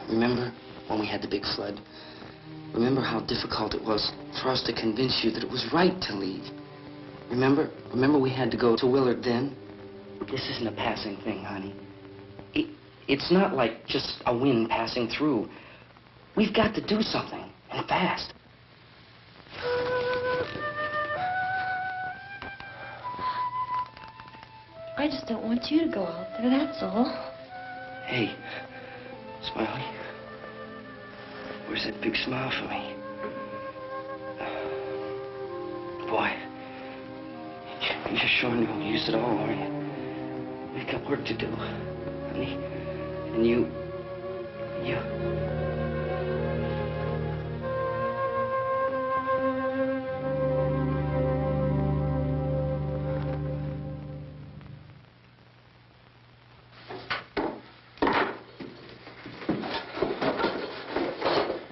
Remember when we had the big flood? Remember how difficult it was for us to convince you that it was right to leave? Remember we had to go to Willard then? This isn't a passing thing, honey. It's not like just a wind passing through. We've got to do something, and fast. I just don't want you to go out there, that's all. Hey, Smiley. Where's that big smile for me? Boy, you're sure no use at all, are you? We've got work to do, honey. And you...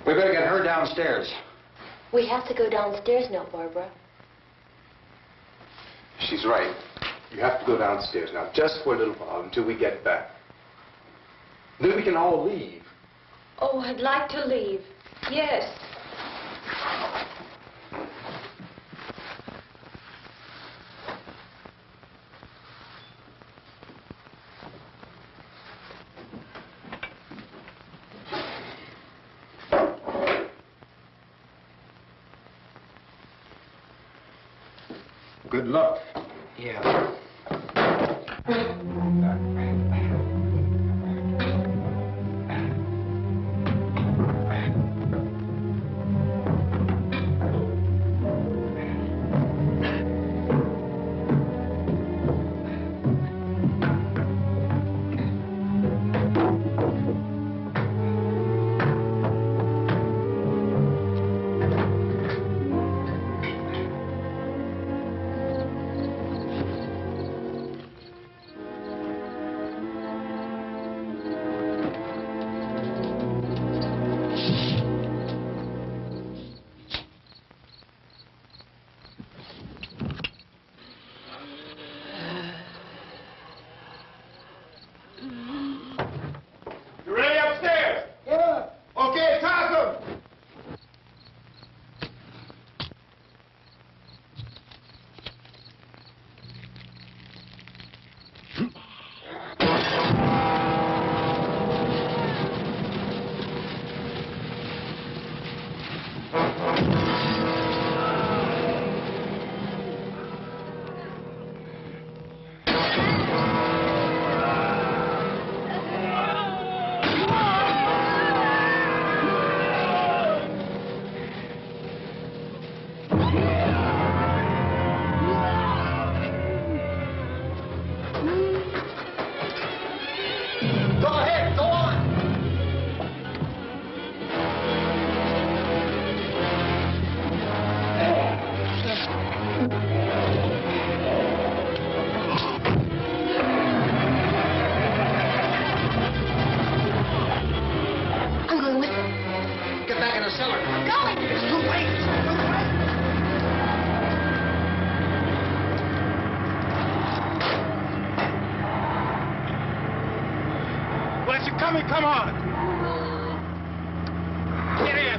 We better get her downstairs. We have to go downstairs now, Barbara. She's right. You have to go downstairs now, just for a little while, until we get back. Then we can all leave. Oh, I'd like to leave. Yes. Good luck. Yeah. Come on. Get in.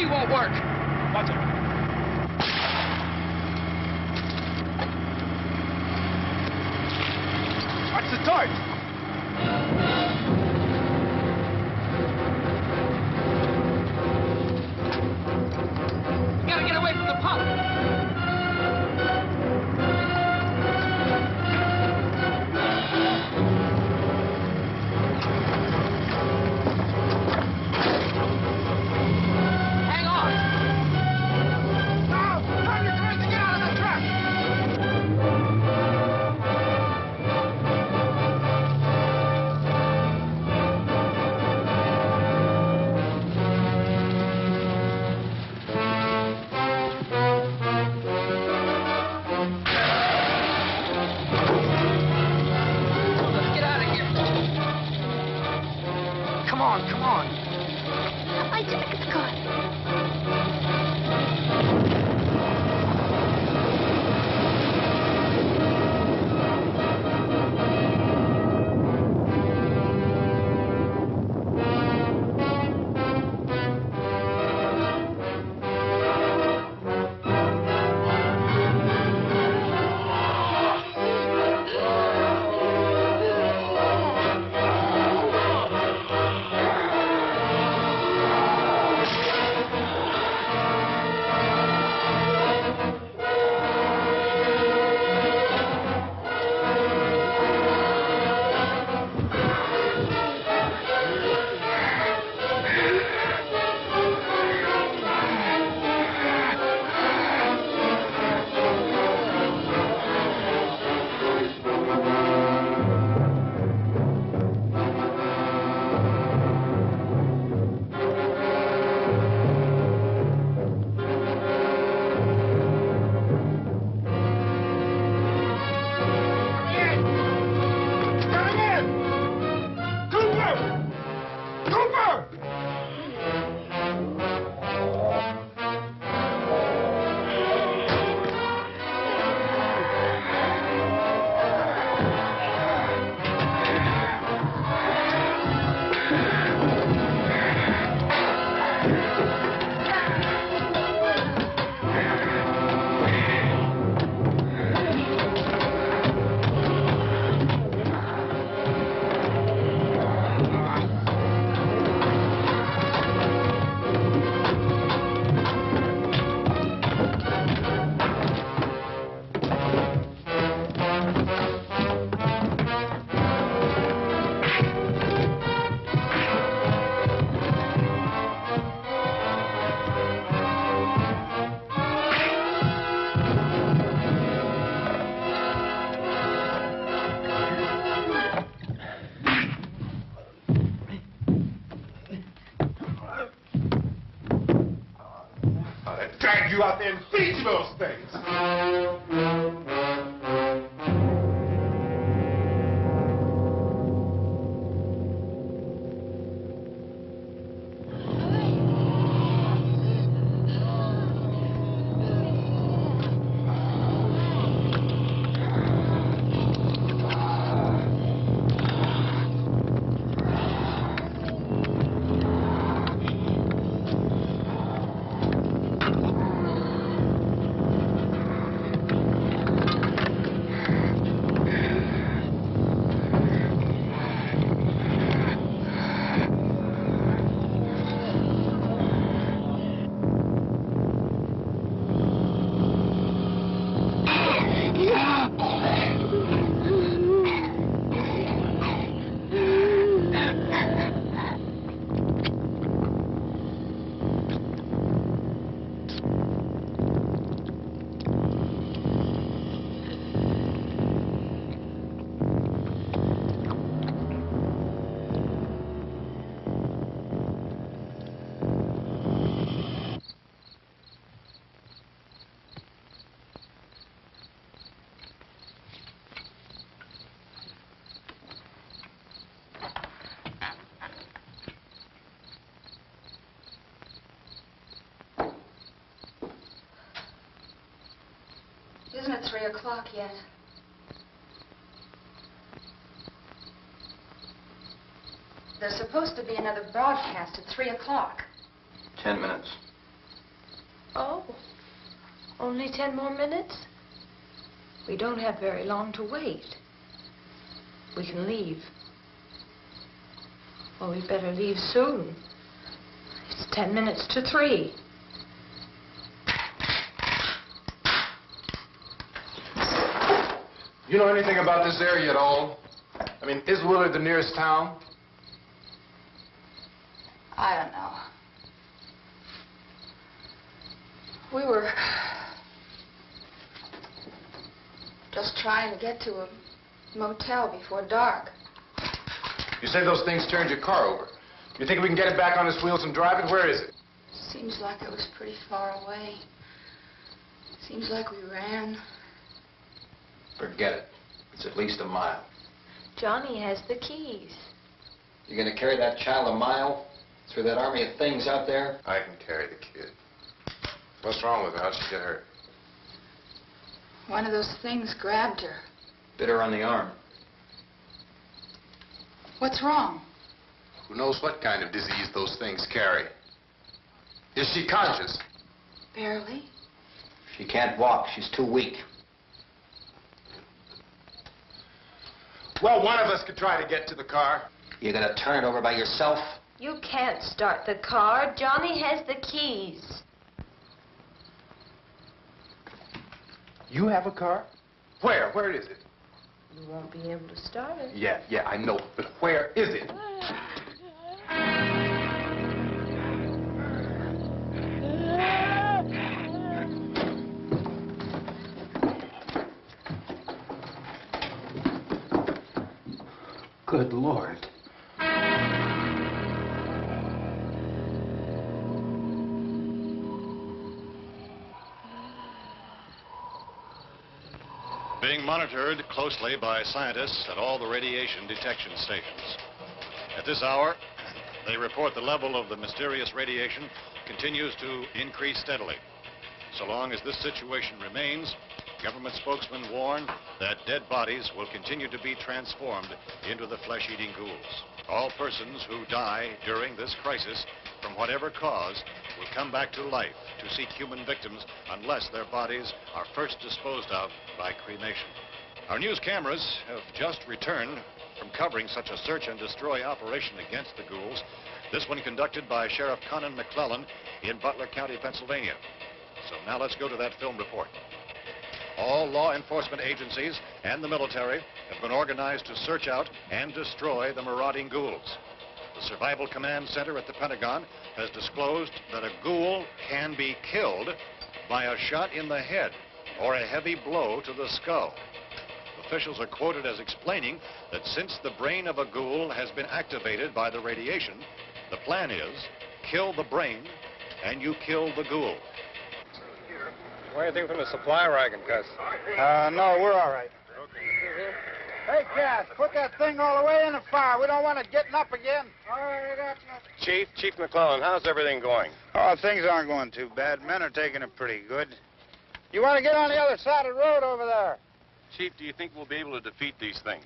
key won't work. Watch it. Watch the torch. We gotta get away from the pump. Hang on. Now, turn your cars to get out of the truck. Let's get out of here. Come on, come on. My jacket's caught. Drag you out there and feed you those things. Isn't it 3 o'clock yet? There's supposed to be another broadcast at 3 o'clock. 10 minutes. Oh, only 10 more minutes? We don't have very long to wait. We can leave. Well, we better leave soon. It's 10 minutes to 3. You know anything about this area at all? I mean, is Willard the nearest town? I don't know. We were just trying to get to a motel before dark. You say those things turned your car over. You think we can get it back on its wheels and drive it? Where is it? Seems like it was pretty far away. Seems like we ran. Forget it. It's at least a mile. Johnny has the keys. You gonna carry that child a mile through that army of things out there? I can carry the kid. What's wrong with her? How'd she get hurt? One of those things grabbed her. Bit her on the arm. What's wrong? Who knows what kind of disease those things carry? Is she conscious? Barely. She can't walk. She's too weak. Well, one of us could try to get to the car. You gonna turn it over by yourself? You can't start the car. Johnny has the keys. You have a car? Where? Where is it? You won't be able to start it. Yeah, I know. But where is it? Good Lord. Being monitored closely by scientists at all the radiation detection stations. At this hour, they report the level of the mysterious radiation continues to increase steadily. So long as this situation remains, government spokesmen warn that dead bodies will continue to be transformed into the flesh-eating ghouls. All persons who die during this crisis, from whatever cause, will come back to life to seek human victims unless their bodies are first disposed of by cremation. Our news cameras have just returned from covering such a search and destroy operation against the ghouls, this one conducted by Sheriff Conan McClellan in Butler County, Pennsylvania. So now let's go to that film report. All law enforcement agencies and the military have been organized to search out and destroy the marauding ghouls. The Survival Command Center at the Pentagon has disclosed that a ghoul can be killed by a shot in the head or a heavy blow to the skull. Officials are quoted as explaining that since the brain of a ghoul has been activated by the radiation, the plan is kill the brain and you kill the ghoul. Anything from the supply wagon, Cuz? No, we're all right. Hey, Cass, put that thing all the way in the fire. We don't want it getting up again. All right, Chief McClellan, how's everything going? Oh, things aren't going too bad. Men are taking it pretty good. You want to get on the other side of the road over there? Chief, do you think we'll be able to defeat these things?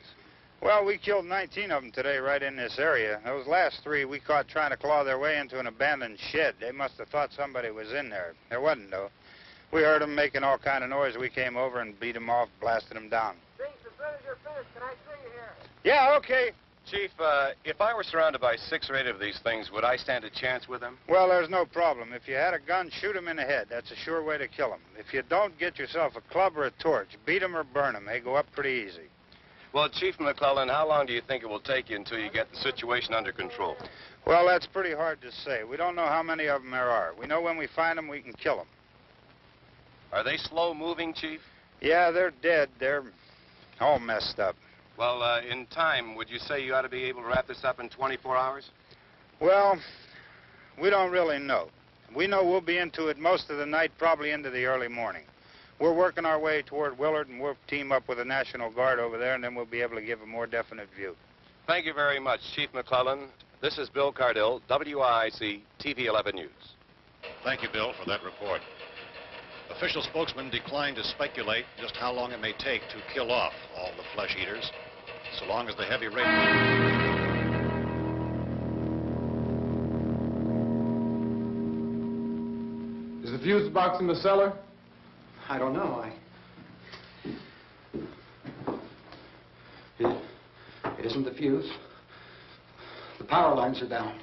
Well, we killed 19 of them today right in this area. Those last 3 we caught trying to claw their way into an abandoned shed. They must have thought somebody was in there. There wasn't, though. We heard them making all kind of noise. We came over and beat them off, blasted them down. As soon as you're finished, can I see you here? Yeah, okay. Chief, if I were surrounded by 6 or 8 of these things, would I stand a chance with them? Well, there's no problem. If you had a gun, shoot them in the head. That's a sure way to kill them. If you don't, get yourself a club or a torch. Beat them or burn them. They go up pretty easy. Well, Chief McClellan, how long do you think it will take you until you get the situation under control? Well, that's pretty hard to say. We don't know how many of them there are. We know when we find them, we can kill them. Are they slow-moving, Chief? Yeah, they're dead. They're all messed up. Well, in time, would you say you ought to be able to wrap this up in 24 hours? Well, we don't really know. We know we'll be into it most of the night, probably into the early morning. We're working our way toward Willard, and we'll team up with the National Guard over there, and then we'll be able to give a more definite view. Thank you very much, Chief McClellan. This is Bill Cardill, WIC TV 11 News. Thank you, Bill, for that report. Official spokesmen declined to speculate just how long it may take to kill off all the flesh eaters, so long as the heavy radiation... Is the fuse box in the cellar? I don't know. It isn't the fuse. The power lines are down.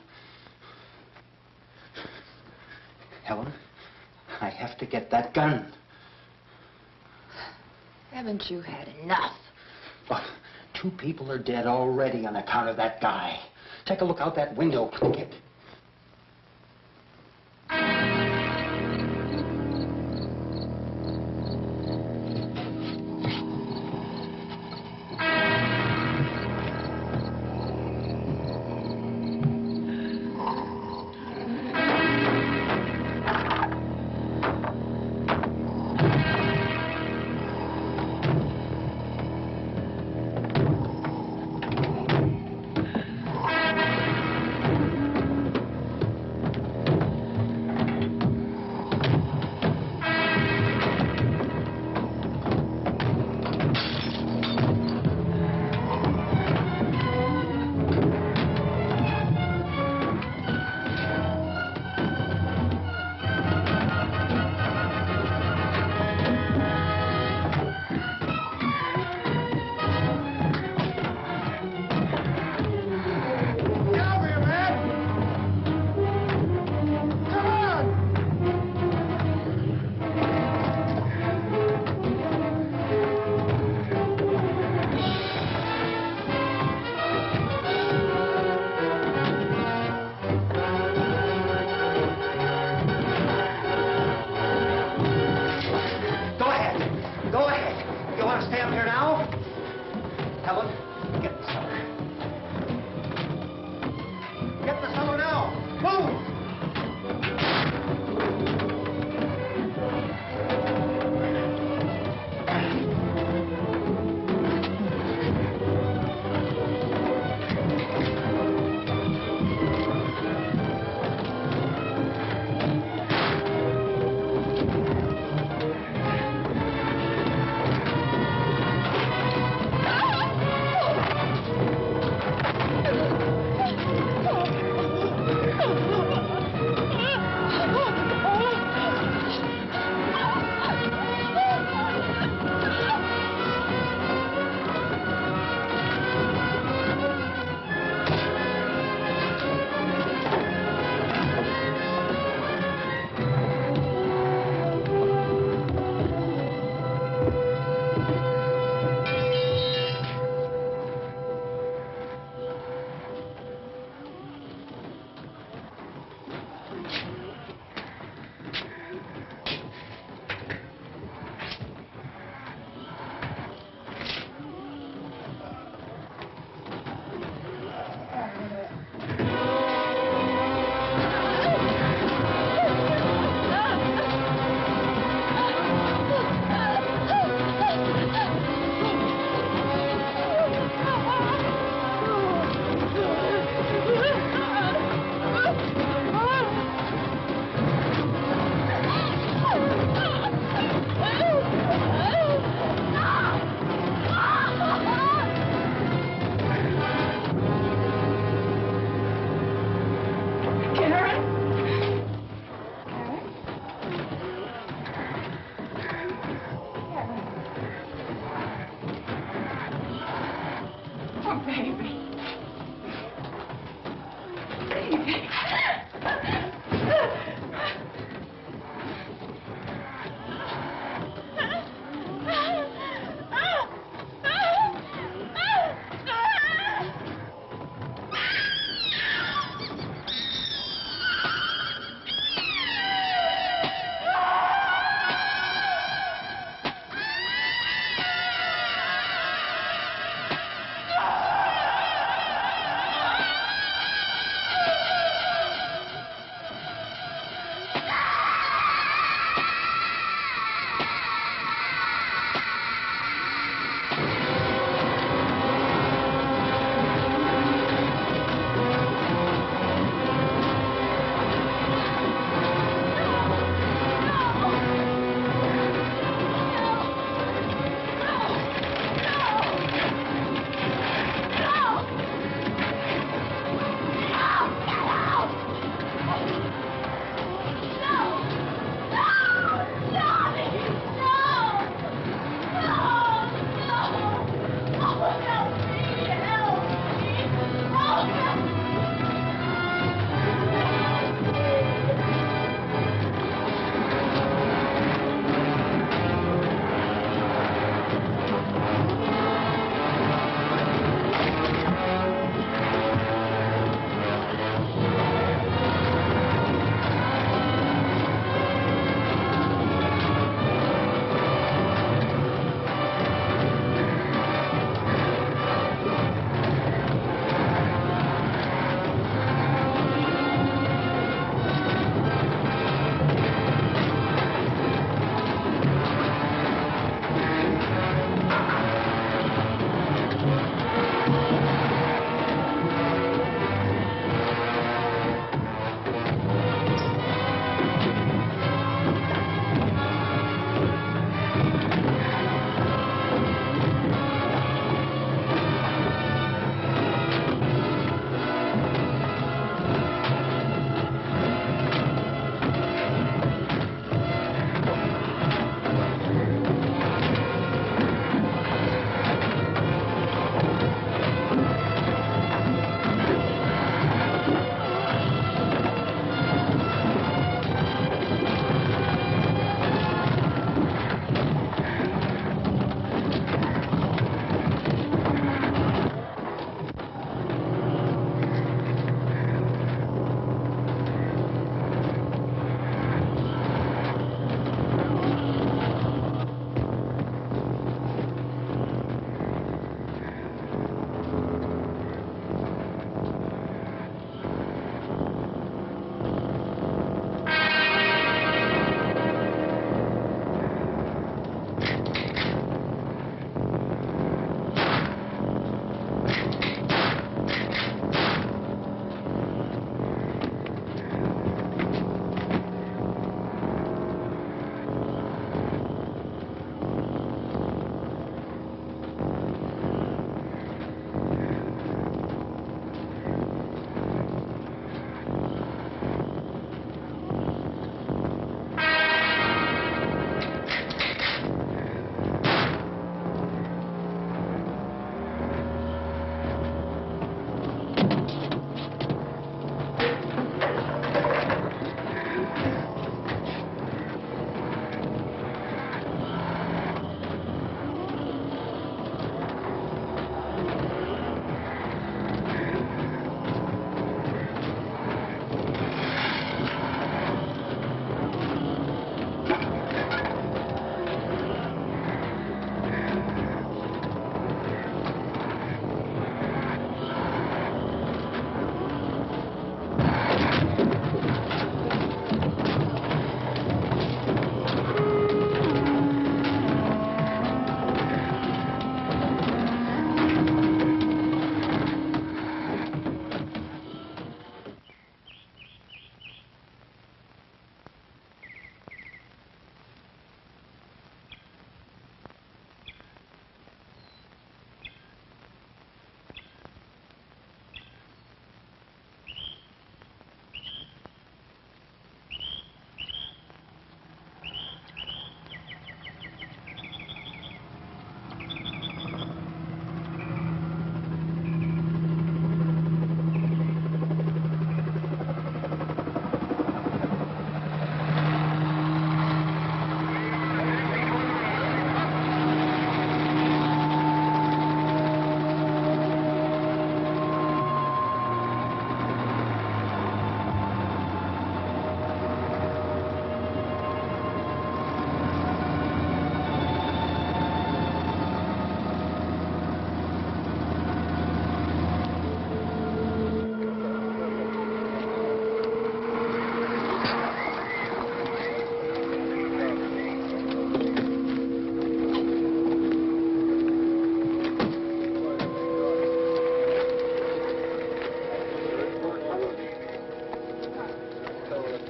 Helen, I have to get that gun. Haven't you had enough? Look, 2 people are dead already on account of that guy. Take a look out that window. Get...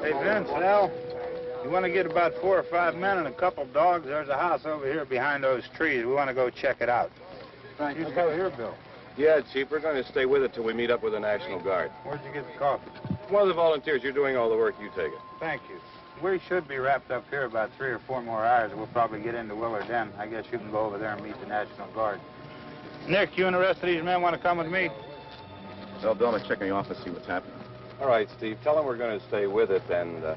Hey, Vince, Al, you want to get about 4 or 5 men and a couple dogs? There's a house over here behind those trees. We want to go check it out. Right. You go here, Bill. Yeah, Chief, we're going to stay with it till we meet up with the National Guard. Where'd you get the coffee? One of the volunteers. You're doing all the work. You take it. Thank you. We should be wrapped up here about 3 or 4 more hours. We'll probably get into Willard then. I guess you can go over there and meet the National Guard. Nick, you and the rest of these men want to come with me? Well, Bill, let's check in the office, see what's happening. All right, Steve. Tell them we're going to stay with it, and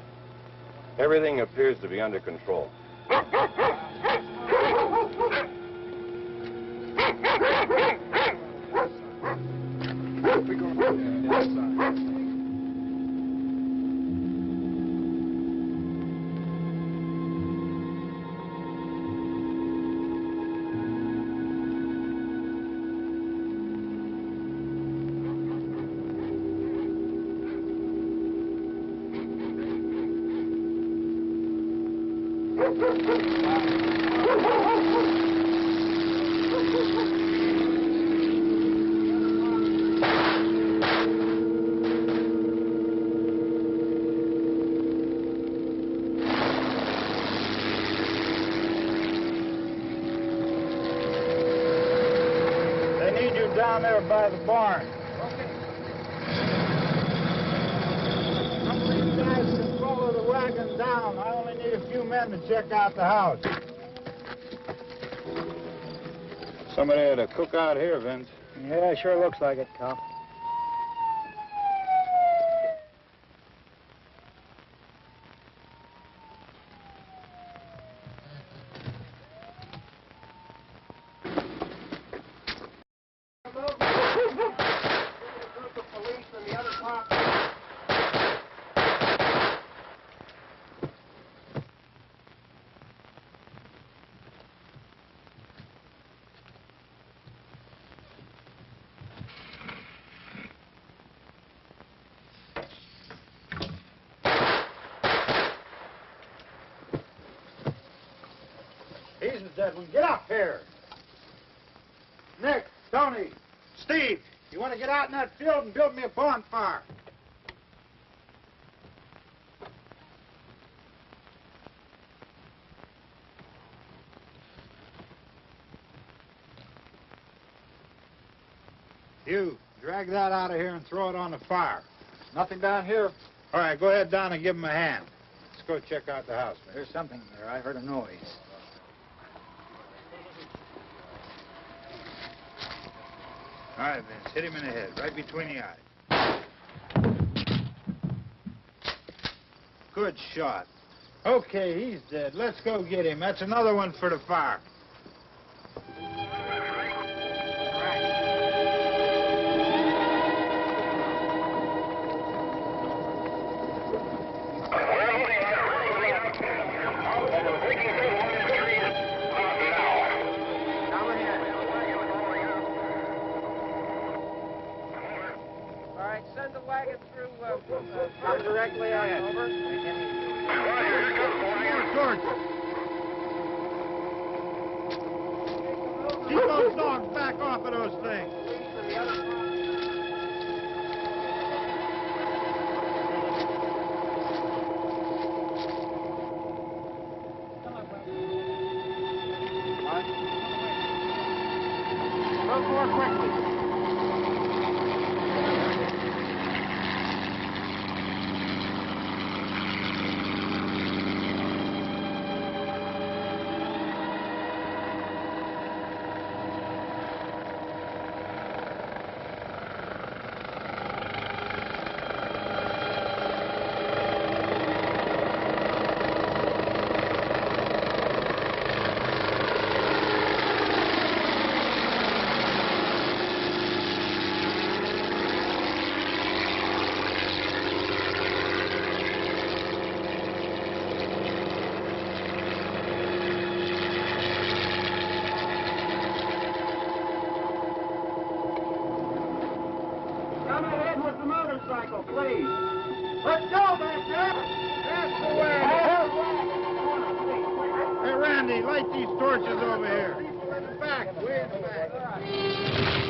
everything appears to be under control. Down there by the barn. Some of these guys can follow the wagon down. I only need a few men to check out the house. Somebody had a cookout here, Vince. Yeah, sure looks like it, Tom. He's the dead one. Get up here. Nick, Tony, Steve, you want to get out in that field and build me a bonfire? You, drag that out of here and throw it on the fire. Nothing down here. All right, go ahead down and give him a hand. Let's go check out the house. There's something there. I heard a noise. All right, Vince, hit him in the head, right between the eyes. Good shot. Okay, he's dead. Let's go get him. That's another one for the fire. Send the wagon through, come directly on over. More torches. Keep those dogs back off of those things. Move more quickly. Come ahead with the motorcycle, please. Let's go back there. That's the way. Hey, Randy, light these torches over here. People in the back, way in the back.